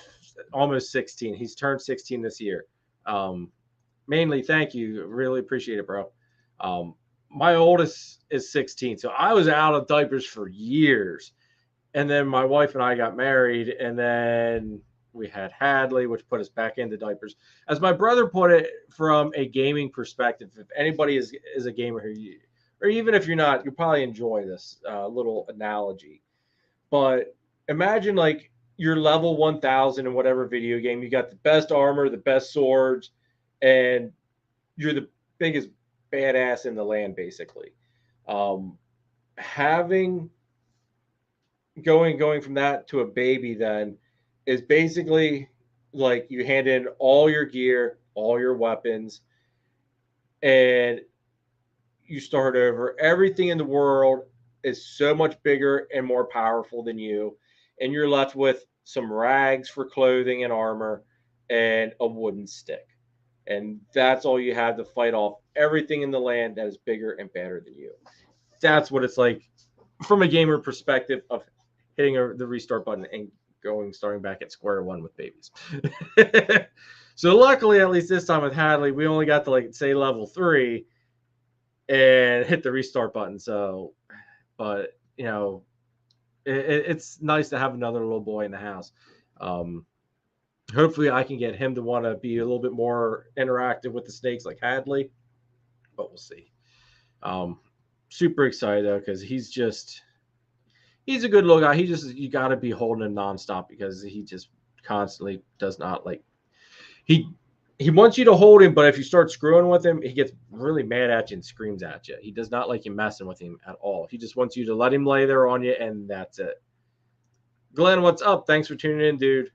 almost 16. He's turned 16 this year. Mainly, thank you. Really appreciate it, bro. My oldest is 16. So I was out of diapers for years. And then my wife and I got married, and then we had Hadley, which put us back into diapers. As my brother put it, from a gaming perspective, if anybody is a gamer here, or even if you're not, you'll probably enjoy this little analogy. But imagine like you're level 1000 in whatever video game. You got the best armor, the best swords, and you're the biggest badass in the land, basically. Having going from that to a baby then is basically like you hand in all your gear, all your weapons, and you start over. Everything in the world is so much bigger and more powerful than you, and you're left with some rags for clothing and armor and a wooden stick. And that's all you have to fight off everything in the land that is bigger and better than you. That's what it's like from a gamer perspective of hitting the restart button and starting back at square one with babies. So luckily, at least this time with Hadley, we only got to like say level 3 and hit the restart button. So, but it's nice to have another little boy in the house. Hopefully, I can get him to want to be a little bit more interactive with the snakes like Hadley, but we'll see. Super excited though because he's a good little guy. You got to be holding him nonstop because he just constantly does not like. He wants you to hold him, but if you start screwing with him, he gets really mad at you and screams at you. He does not like you messing with him at all. He just wants you to let him lay there on you, and that's it. Glenn, what's up? Thanks for tuning in, dude.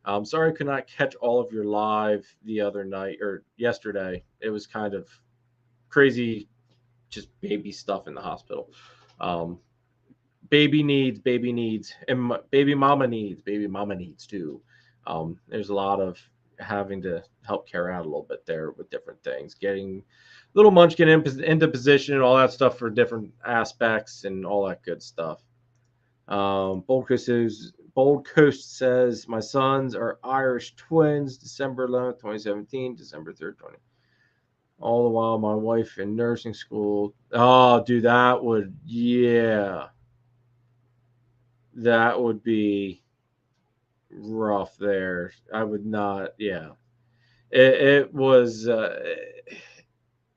I'm sorry I could not catch all of your live the other night or yesterday. It was kind of crazy, just baby stuff in the hospital. Baby needs, and baby mama needs too. There's a lot of having to help Kara out a little bit there with different things, getting little Munchkin into position and all that stuff for different aspects and all that good stuff. Bold Coast says my sons are Irish twins, December 11th, 2017, December 3rd, 20. All the while, my wife in nursing school. Oh, dude, that would be rough there. I would not. Yeah, it was.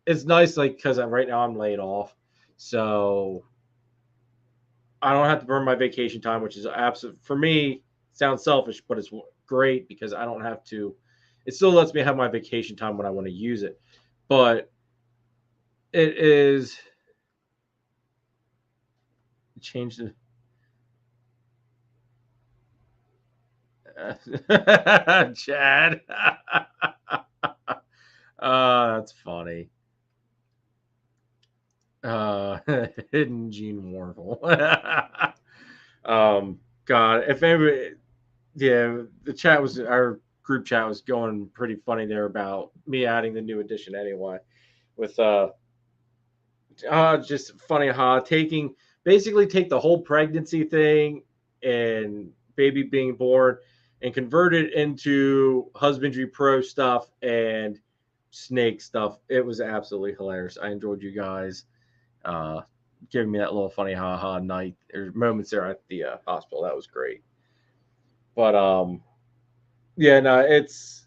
It's nice, like because right now I'm laid off, so I don't have to burn my vacation time, which is absolute for me. Sounds selfish, but it's great because I don't have to. It still lets me have my vacation time when I want to use it, but it is changed. Chad. That's funny. Hidden Gene Warfel. God, if anybody, yeah, our group chat was going pretty funny there about me adding the new edition anyway. With just funny how basically take the whole pregnancy thing and baby being born and convert it into husbandry pro stuff and snake stuff. It was absolutely hilarious. I enjoyed you guys giving me that little funny ha night or moments there at the hospital. That was great. But yeah, no, it's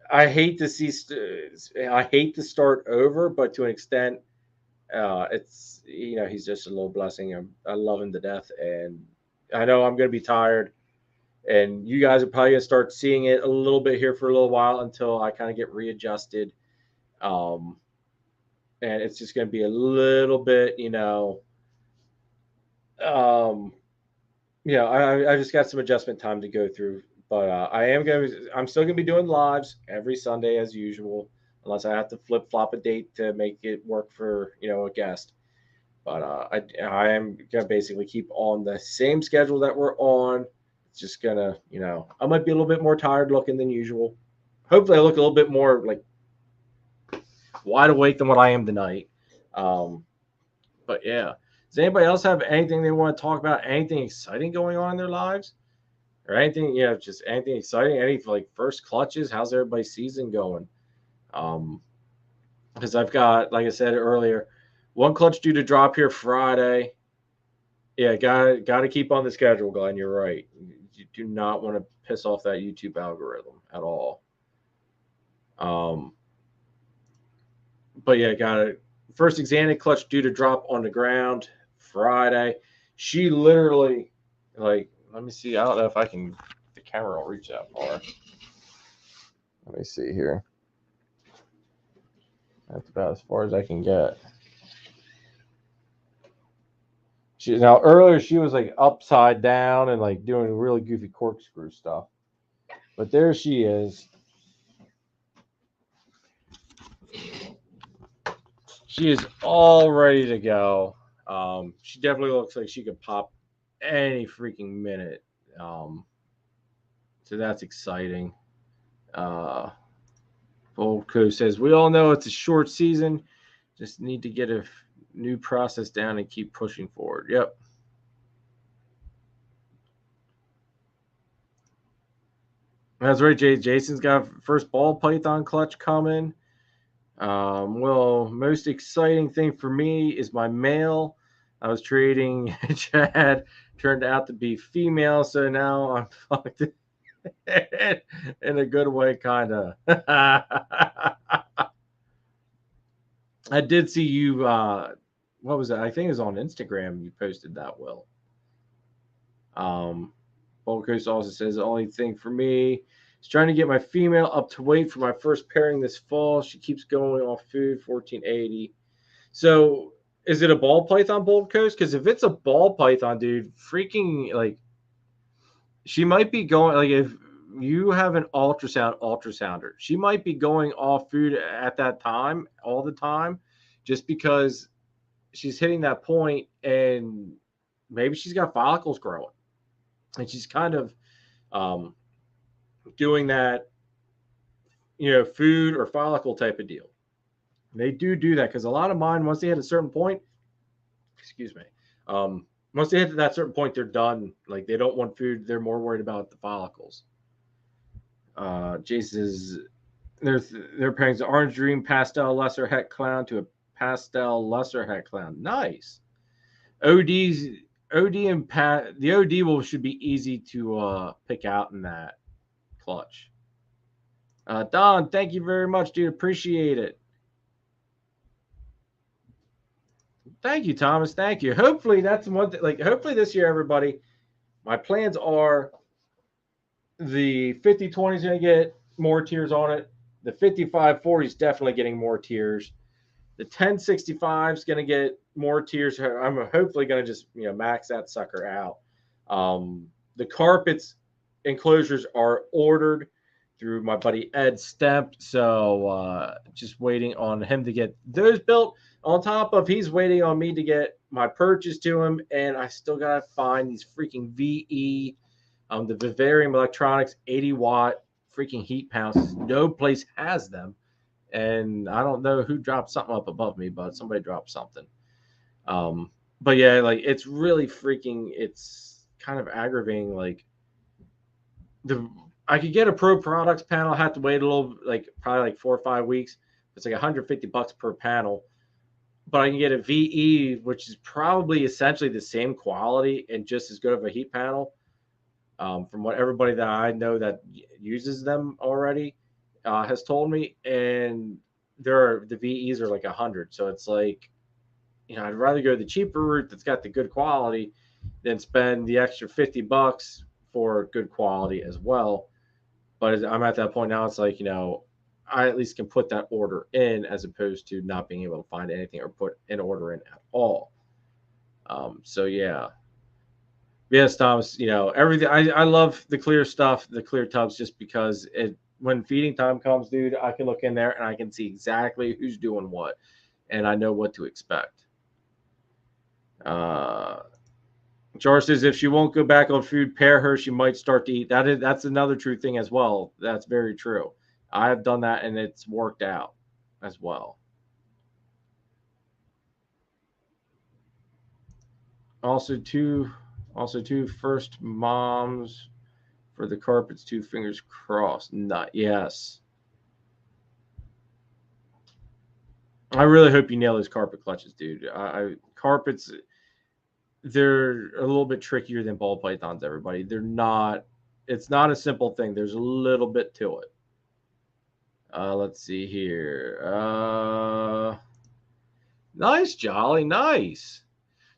I hate to see I hate to start over, but to an extent, it's he's just a little blessing. I love him to death, and I know I'm gonna be tired, and you guys are probably gonna start seeing it a little bit here for a little while until I kind of get readjusted. Um, and it's just gonna be a little bit, um, I just got some adjustment time to go through, but I'm still gonna be doing lives every Sunday as usual, unless I have to flip flop a date to make it work for a guest. But I am gonna basically keep on the same schedule that we're on. It's just gonna, I might be a little bit more tired looking than usual. Hopefully, I look a little bit more like wide awake than what I am tonight. Um, but yeah, does anybody else have anything they want to talk about? Anything exciting going on in their lives, or anything? Just anything exciting. Any like first clutches? How's everybody's season going? Because I've got, like I said earlier, one clutch due to drop here Friday. Yeah, got to keep on the schedule, Glenn. You're right. You do not want to piss off that YouTube algorithm at all. But yeah, got it. First Xanax clutch due to drop on the ground Friday. She literally, like, let me see. I don't know if the camera will reach that far. Let me see here. That's about as far as I can get. Now earlier she was like upside down and like doing really goofy corkscrew stuff, but there she is. She is all ready to go. She definitely looks like she could pop any freaking minute. So that's exciting. Old Coast says, we all know it's a short season. Just need to get a new process down and keep pushing forward. Yep. That's right, Jay. Jason's got first ball python clutch coming. Well, most exciting thing for me is my male. I was trading Chad, turned out to be female, so now I'm fucked in a good way, kind of. I did see you. What was it? I think it was on Instagram. You posted that, Will. Gold Coast also says the only thing for me is trying to get my female up to weight for my first pairing this fall. She keeps going off food, 1480. So is it a ball python, Bold Coast? Because if it's a ball python, dude, freaking like she might be going like if you have an ultrasounder, she might be going off food at that time all the time, just because she's hitting that point and maybe she's got follicles growing. And she's kind of doing that, food or follicle type of deal. And they do that because a lot of mine, once they hit a certain point, excuse me, once they hit that certain point, they're done. Like they don't want food; they're more worried about the follicles. Jason's they're pairing the orange dream pastel lesser het clown to a pastel lesser het clown. Nice. OD and the OD should be easy to pick out in that clutch. Don, thank you very much, dude. Appreciate it. Thank you, Thomas. Thank you. Hopefully that's one thing. Like, hopefully this year, everybody, my plans are the 50-20 is going to get more tiers on it. The 55-40 is definitely getting more tiers. The 1065 is going to get more tiers. I'm hopefully going to just max that sucker out. The carpets enclosures are ordered through my buddy Ed Stemp, so just waiting on him to get those built. On top of he's waiting on me to get my purchase to him, and I still gotta find these freaking VE, the Vivarium Electronics 80-watt freaking heat pumps. No place has them. And I don't know who dropped something up above me, but somebody dropped something. But yeah, like it's really freaking, it's kind of aggravating. Like I could get a Pro Products panel. I have to wait a little, like probably like 4 or 5 weeks. It's like $150 per panel. But I can get a VE, which is probably essentially the same quality and just as good of a heat panel. From what everybody that I know that uses them already has told me, and the VEs are like 100. So it's like, I'd rather go the cheaper route that's got the good quality than spend the extra $50 for good quality as well. But I'm at that point now. It's like, I at least can put that order in as opposed to not being able to find anything or put an order in at all. So yeah. Yes, Thomas, everything. I love the clear stuff, the clear tubs, just because when feeding time comes, dude, I can look in there and I can see exactly who's doing what, and I know what to expect. George says if she won't go back on food, pair her, she might start to eat. That's another true thing as well. That's very true. I have done that and it's worked out as well. Also, two first moms for the carpets, 2 fingers crossed. Not yes. I really hope you nail those carpet clutches, dude. Carpets, they're a little bit trickier than ball pythons. Everybody, they're not. It's not a simple thing. There's a little bit to it. Let's see here. Nice, Jolly, nice.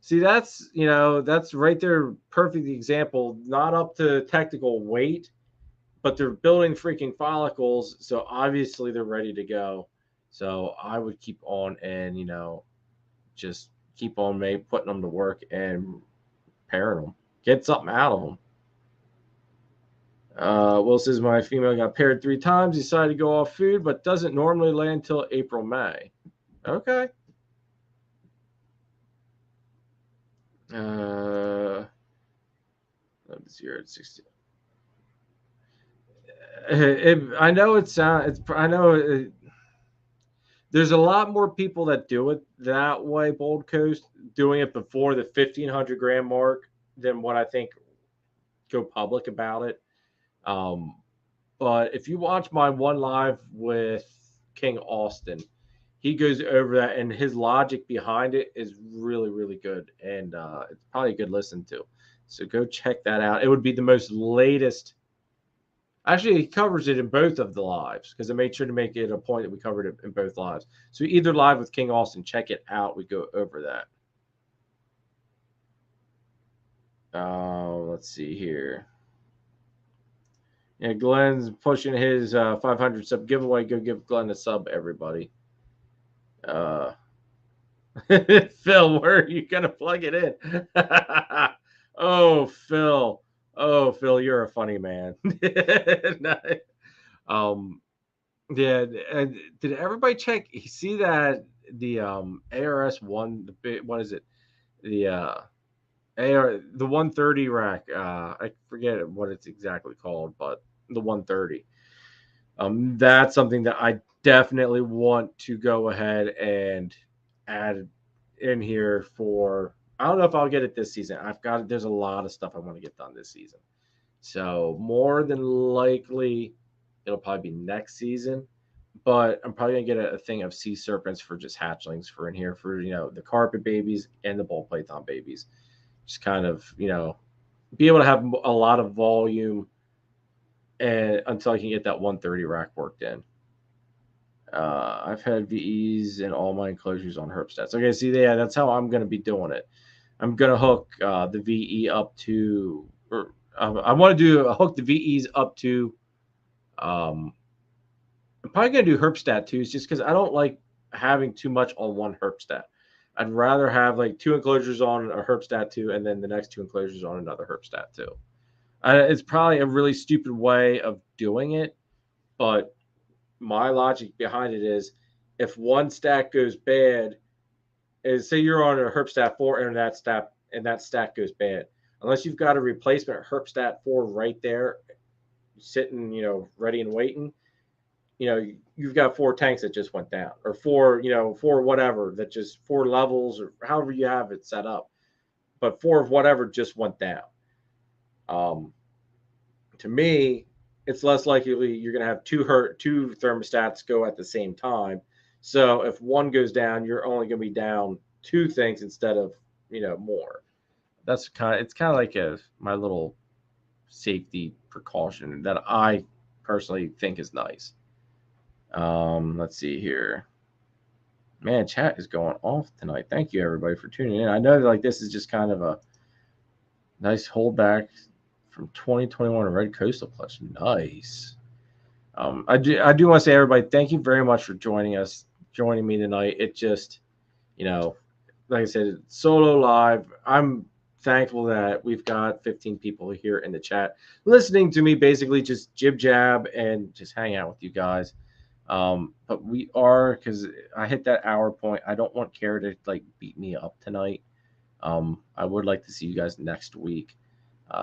See, that's right there. Perfect example. Not up to technical weight, but they're building freaking follicles, so obviously they're ready to go. So I would keep on and just keep on putting them to work and pairing them, get something out of them. Will says my female got paired 3 times, decided to go off food, but doesn't normally lay until April, May. Okay. 0 to 60. I know it sounds. I know there's a lot more people that do it that way. Bold Coast doing it before the 1,500 gram mark than what I think go public about it. But if you watch my one live with King Austin, he goes over that, and his logic behind it is really, really good, and it's probably a good listen to. So go check that out. It would be the most latest. Actually, he covers it in both of the lives because I made sure to make it a point that we covered it in both lives. So either live with King Austin, check it out. We go over that. Let's see here. Yeah, Glenn's pushing his 500 sub giveaway. Go give Glenn a sub, everybody. Phil, where are you gonna plug it in? Oh, Phil. Oh, Phil, you're a funny man. Yeah, and did everybody check? You see that the ARS one, what is it? The the 130 rack. I forget what it's exactly called, but the 130. That's something that I definitely want to go ahead and add in here for. I don't know if I'll get it this season. There's a lot of stuff I want to get done this season. So more than likely it'll probably be next season. But I'm probably gonna get a thing of sea serpents for just hatchlings for in here for the carpet babies and the ball python babies. Just kind of be able to have a lot of volume and until I can get that 130 rack worked in. I've had VEs in all my enclosures on Herpstats. Okay, see, yeah, that's how I'm going to be doing it. I'm going to hook the VE up to, or I want to hook the VEs up to. I'm probably going to do Herpstat twos just because I don't like having too much on one Herpstat. I'd rather have like 2 enclosures on a Herpstat 2 and then the next 2 enclosures on another Herpstat 2. It's probably a really stupid way of doing it, but my logic behind it is if one stack goes bad, say you're on a Herpstat 4 and that stack goes bad, unless you've got a replacement Herpstat 4 right there, sitting, ready and waiting, you've got 4 tanks that just went down, or 4 whatever, that just 4 levels, or however you have it set up, but 4 of whatever just went down. to me, it's less likely you're going to have two thermostats go at the same time. So if one goes down, you're only going to be down two things instead of more. It's kind of like my little safety precaution that I personally think is nice. Let's see here. Man, chat is going off tonight. Thank you everybody for tuning in. I know like this is just kind of a nice holdback from 2021 Red Coastal Plus. Nice. I do want to say everybody, thank you very much for joining me tonight. It just, like I said, solo live. I'm thankful that we've got 15 people here in the chat listening to me basically just jib jab and just hang out with you guys. But we are, because I hit that hour point, I don't want Kara to like beat me up tonight. I would like to see you guys next week.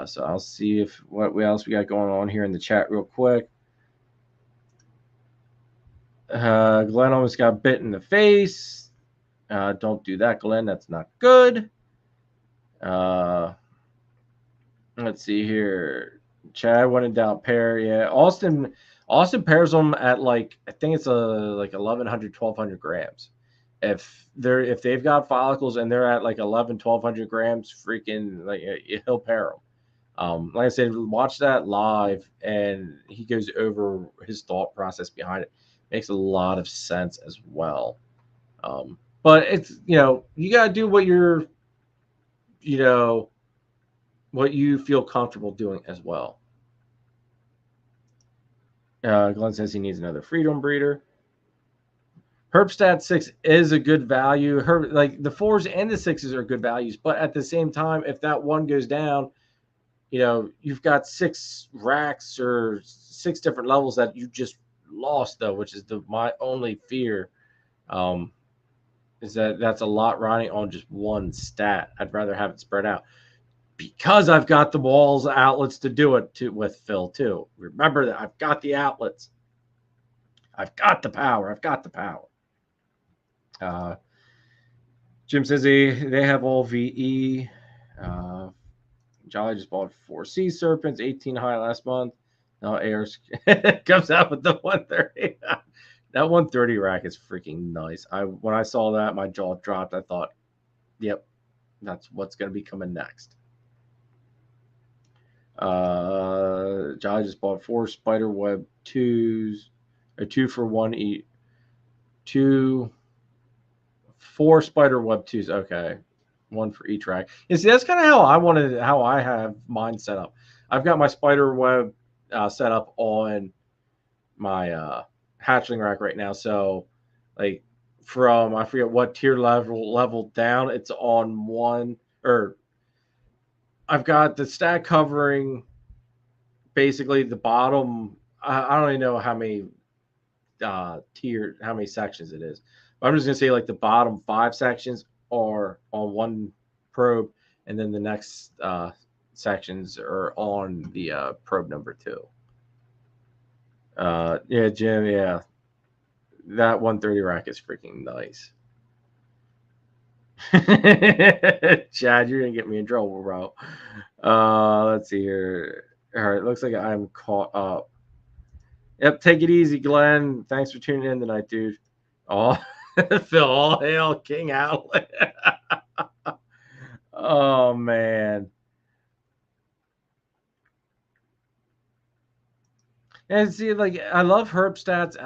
So I'll see what else we got going on here in the chat real quick. Glenn almost got bit in the face. Don't do that, Glenn. That's not good. Let's see here. Chad went in down pair. Yeah, Austin pairs them at like, I think it's like 1,100, 1,200 grams. If they've got follicles and they're at like 1,100, 1,200 grams, freaking like he'll pair them. Like I said, watch that live, and he goes over his thought process behind it. Makes a lot of sense as well. But it's you gotta do what you're what you feel comfortable doing as well. Glenn says he needs another freedom breeder. Herpstat 6 is a good value. Like the 4s and the 6s are good values, but at the same time, if that one goes down, you've got 6 racks or 6 different levels that you just lost, though, which is my only fear. Is that's a lot riding on just one stat. I'd rather have it spread out because I've got the walls outlets to do it with Phil too. Remember that I've got the outlets. I've got the power. Jim says they have all VE. Jolly just bought 4 sea serpents, 18 high last month. Now Ayers comes out with the 130. That 130 rack is freaking nice. When I saw that, my jaw dropped. I thought, yep, that's what's going to be coming next. Jolly just bought 4 spider web 2s, or 2 for 1 each. 4 spider web 2s. Okay, 1 for each rack. You see, that's kind of how I have mine set up. I've got my spider web set up on my hatchling rack right now. So, like from I forget what tier level down, it's on 1, or I've got the stack covering basically the bottom. I don't even know how many how many sections it is. But I'm just gonna say like the bottom 5 sections are on 1 probe, and then the next sections are on the probe number 2. Yeah, Jim, yeah. That 130 rack is freaking nice. Chad, you're gonna get me in trouble, bro. Let's see here. All right, looks like I'm caught up. Yep, take it easy, Glenn. Thanks for tuning in tonight, dude. Oh, Phil, all hail King Outlet. Oh man. And see, like I love herb stats.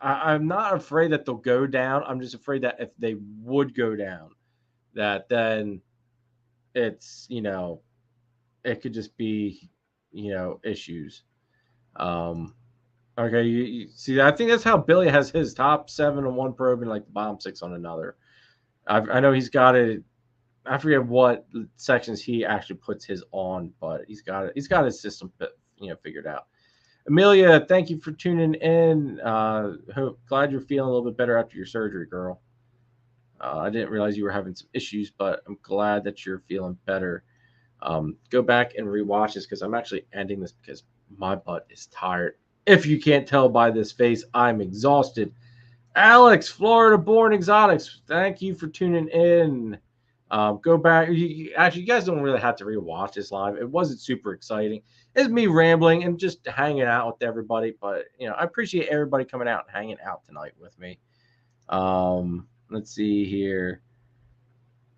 I'm not afraid that they'll go down. I'm just afraid that if they would go down, that then it's it could just be issues. Okay, you see, I think that's how Billy has his top 7 on 1 probe and like the bottom 6 on another. I know he's got it. I forget what sections he actually puts his on, but he's got his system figured out. Amelia, thank you for tuning in. Glad you're feeling a little bit better after your surgery, girl. I didn't realize you were having some issues, but I'm glad that you're feeling better. Go back and rewatch this because I'm actually ending this because my butt is tired. If you can't tell by this face, I'm exhausted. Alex, Florida Born Exotics, thank you for tuning in. Go back. You guys don't really have to rewatch this live. It wasn't super exciting. it's me rambling and just hanging out with everybody. But I appreciate everybody coming out and hanging out tonight with me. Let's see here.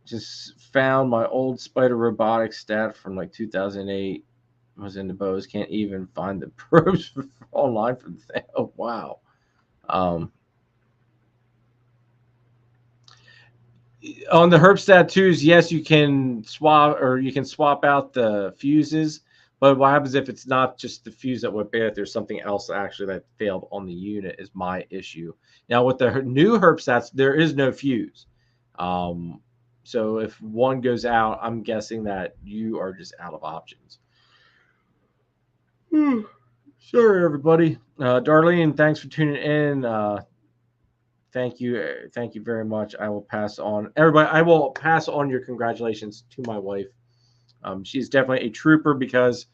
Just found my old Spider Robotics stat from like 2008. Was in the bows. Can't even find the probes online for the thing. Oh wow. On the herb tattoos, yes, you can swap out the fuses. But what happens if it's not just the fuse that went bad? There's something else actually that failed on the unit. Is my issue now with the new herb stats? There is no fuse. So if one goes out, I'm guessing that you are just out of options. Sorry, everybody. Darlene, thanks for tuning in. Thank you very much. I will pass on everybody. I will pass on your congratulations to my wife. She's definitely a trooper because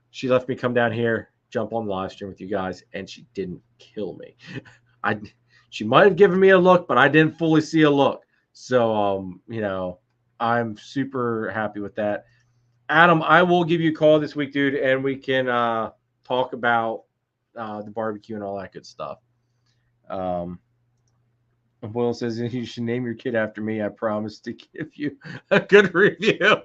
she left me come down here, jump on the live stream with you guys, and she didn't kill me. She might have given me a look, but I didn't fully see a look. So I'm super happy with that. Adam, I will give you a call this week, dude, and we can talk about the barbecue and all that good stuff. Will says you should name your kid after me. I promise to give you a good review.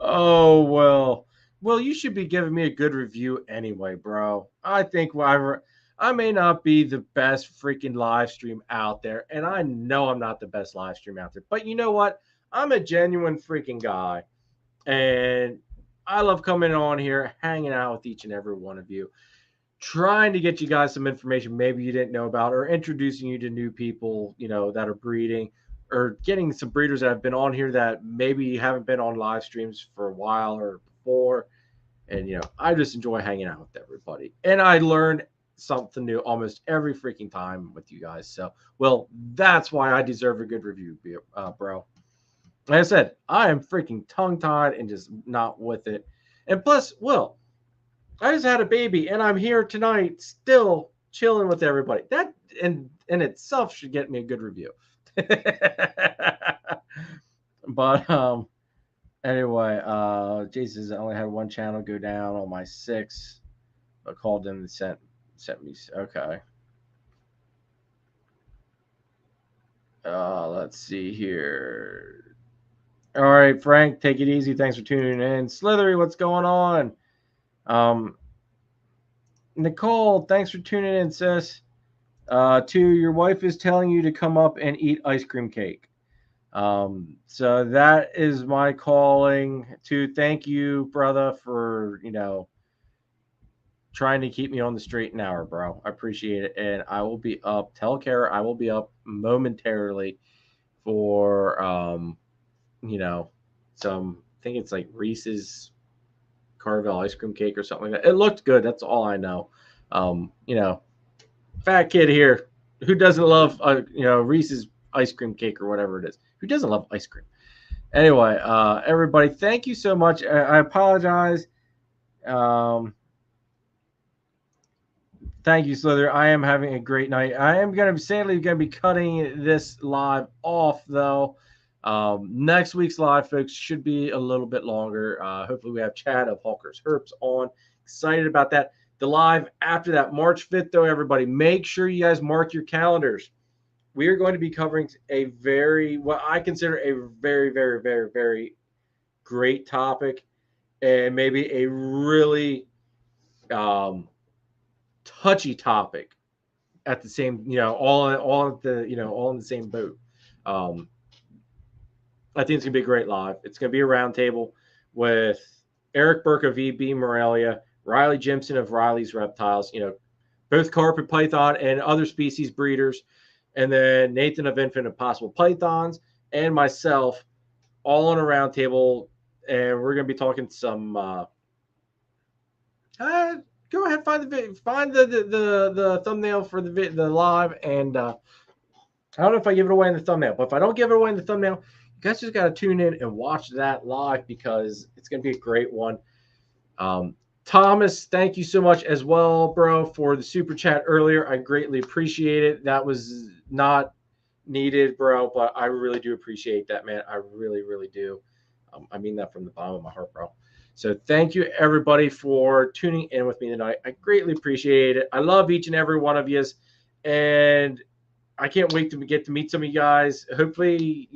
Oh, well, you should be giving me a good review anyway, bro. I think I may not be the best freaking live stream out there, and I know I'm not the best live stream out there. But you know what? I'm a genuine freaking guy, and I love coming on here, hanging out with each and every one of you, trying to get you guys some information maybe you didn't know about, or introducing you to new people, that are breeding, or getting some breeders that have been on here that maybe haven't been on live streams for a while or before. And, I just enjoy hanging out with everybody. And I learn something new almost every freaking time with you guys. So, well, that's why I deserve a good review, bro. Like I said, I am freaking tongue-tied and just not with it. And plus, Will, I just had a baby, and I'm here tonight still chilling with everybody. That in itself should get me a good review. But anyway, Jason says I only had one channel go down on my 6. I called them and sent me. Okay. Let's see here. All right, Frank, take it easy. Thanks for tuning in. Slithery, what's going on? Nicole, thanks for tuning in, sis. Your wife is telling you to come up and eat ice cream cake. So that is my calling to thank you, brother, for, trying to keep me on the straight and narrow, bro. I appreciate it. And I will be up. Tell Kara I will be up momentarily for, some, I think it's like Reese's Carvel ice cream cake or something like that. It looked good. That's all I know. Fat kid here who doesn't love, Reese's ice cream cake or whatever it is. Who doesn't love ice cream? Anyway, everybody, thank you so much. I apologize. Thank you, Slither. I am having a great night. I am sadly going to be cutting this live off, though. Next week's live, folks, should be a little bit longer. Hopefully, we have Chad of Hawker's Herps on. Excited about that. The live after that, March 5th, though, everybody, make sure you guys mark your calendars. We are going to be covering what I consider a very, very, very, very great topic, and maybe a really touchy topic at the same, all in the same boat. I think it's gonna be a great live. It's gonna be a roundtable with Eric Burke of EB Morelia, Riley Jimson of Riley's Reptiles, both carpet python and other species breeders, and then Nathan of Infinite Possible Pythons, and myself, all on a roundtable, and we're gonna be talking some. Go ahead, find the thumbnail for the live, and I don't know if I give it away in the thumbnail, but if I don't give it away in the thumbnail, you guys just got to tune in and watch that live because it's going to be a great one. Thomas, thank you so much as well, bro, for the super chat earlier. I greatly appreciate it. That was not needed, bro, but I really do appreciate that, man. I really, really do. I mean that from the bottom of my heart, bro. So thank you everybody for tuning in with me tonight. I greatly appreciate it. I love each and every one of you, and I can't wait to get to meet some of you guys. Hopefully,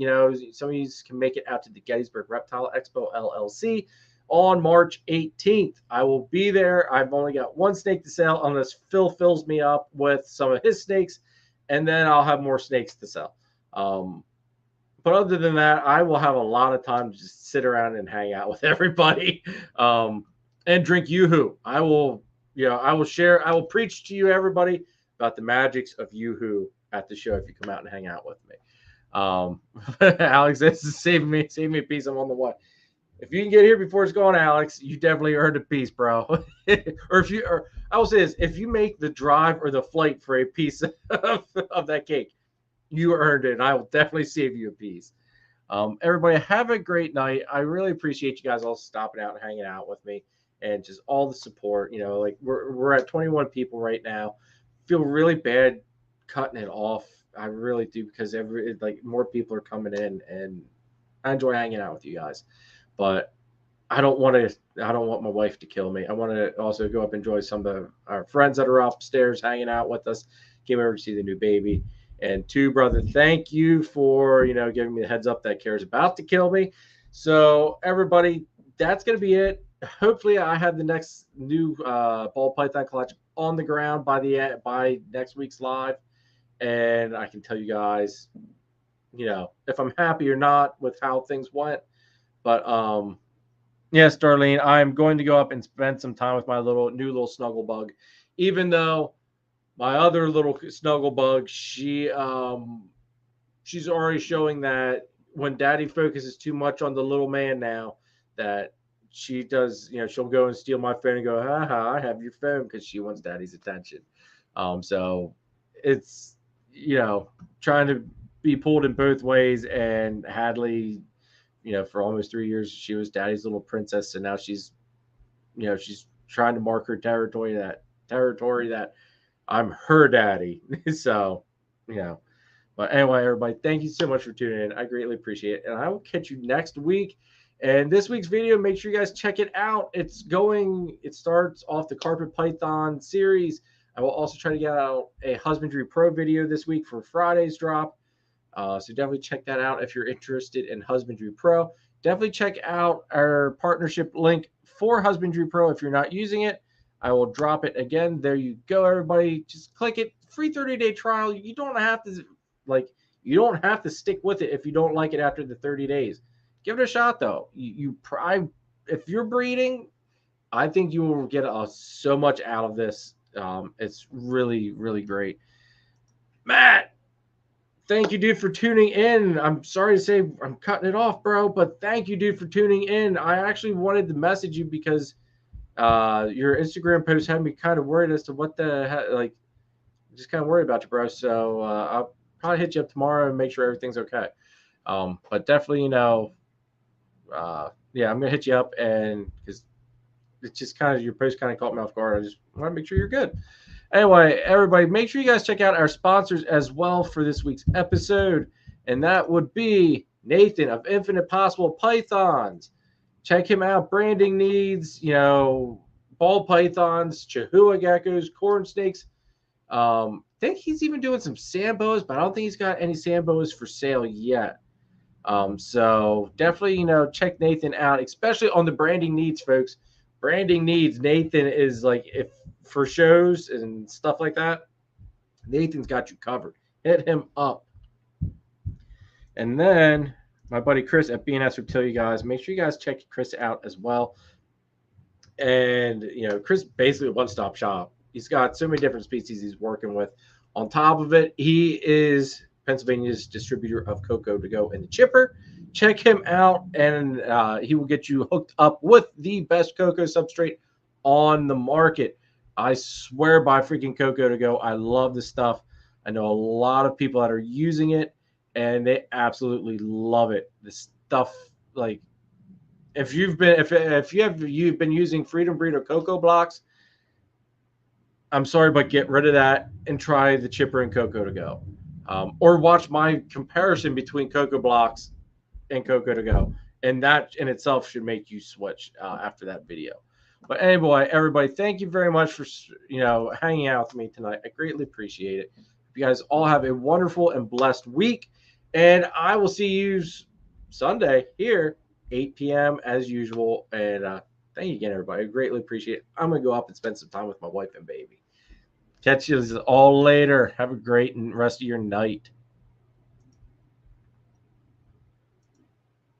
some of you can make it out to the Gettysburg Reptile Expo LLC on March 18th. I will be there. I've only got one snake to sell unless Phil fills me up with some of his snakes, and then I'll have more snakes to sell. But other than that, I will have a lot of time to just sit around and hang out with everybody, and drink Yoo-Hoo. I will preach to you everybody about the magics of Yoo-Hoo at the show if you come out and hang out with me. Alex, this is saving me a piece. I'm on the way. If you can get here before it's gone, Alex, you definitely earned a piece, bro. or I will say this: if you make the drive or the flight for a piece of that cake, you earned it. And I will definitely save you a piece. Everybody, have a great night. I really appreciate you guys all stopping out and hanging out with me, and just all the support. Like we're at 21 people right now. Feel really bad cutting it off. I really do, because more people are coming in, and I enjoy hanging out with you guys. But I don't want my wife to kill me. I want to also go up and enjoy some of our friends that are upstairs hanging out with us. Came over to see the new baby. And two, brother, thank you for giving me the heads up that Kara's about to kill me. So everybody, that's gonna be it. Hopefully, I have the next new ball python collection on the ground by next week's live, and I can tell you guys, if I'm happy or not with how things went. But yes, Darlene, I'm going to go up and spend some time with my new little snuggle bug, even though my other little snuggle bug, she's already showing that when Daddy focuses too much on the little man now, that she does, she'll go and steal my phone and go, haha, I have your phone, because she wants Daddy's attention. So it's, trying to be pulled in both ways. And Hadley, for almost 3 years, she was Daddy's little princess, and now she's trying to mark her territory that I'm her daddy. So, but anyway, everybody, thank you so much for tuning in. I greatly appreciate it. And I will catch you next week. And this week's video, make sure you guys check it out. It starts off the Carpet Python series. I will also try to get out a Husbandry Pro video this week for Friday's drop. So definitely check that out if you're interested in Husbandry Pro. Definitely check out our partnership link for Husbandry Pro if you're not using it. I will drop it again. There you go, everybody. Just click it. Free 30-day trial. You don't have to stick with it if you don't like it after the 30 days. Give it a shot, though. If you're breeding, I think you will get so much out of this. It's really, really great. Matt, thank you, dude, for tuning in. I'm sorry to say I'm cutting it off, bro, but thank you, dude, for tuning in. I actually wanted to message you because your Instagram post had me kind of worried as to what the heck, just kind of worried about you, bro. So I'll probably hit you up tomorrow and make sure everything's okay. But definitely, I'm gonna hit you up, and because it's just kind of, your post kind of caught me off guard. I just want to make sure you're good. Anyway, everybody, make sure you guys check out our sponsors as well for this week's episode, and that would be Nathan of Infinite Possible Pythons. Check him out. Branding needs, ball pythons, Chihuahua geckos, corn snakes. I think he's even doing some Sambos, but I don't think he's got any Sambos for sale yet. So definitely, check Nathan out, especially on the branding needs, folks. Branding needs. Nathan is if for shows and stuff like that, Nathan's got you covered. Hit him up. And then my buddy Chris at S Reptilia, guys, make sure you guys check Chris out as well. And Chris basically a one-stop shop. He's got so many different species he's working with. On top of it, he is Pennsylvania's distributor of Cocoa to Go in the chipper. Check him out, and he will get you hooked up with the best cocoa substrate on the market. I swear by freaking Cocoa to Go. I love this stuff. I know a lot of people that are using it, and they absolutely love it. This stuff, if you've been using Freedom Breeder Cocoa blocks, I'm sorry, but get rid of that and try the chipper and Cocoa to Go. Or watch my comparison between Cocoa blocks and Cocoa to Go. And that in itself should make you switch after that video. But anyway, everybody, thank you very much for hanging out with me tonight. I greatly appreciate it. You guys all have a wonderful and blessed week, and I will see you Sunday here, 8 p.m. as usual. And thank you again, everybody. I greatly appreciate it. I'm gonna go up and spend some time with my wife and baby. Catch you all later. Have a great rest of your night.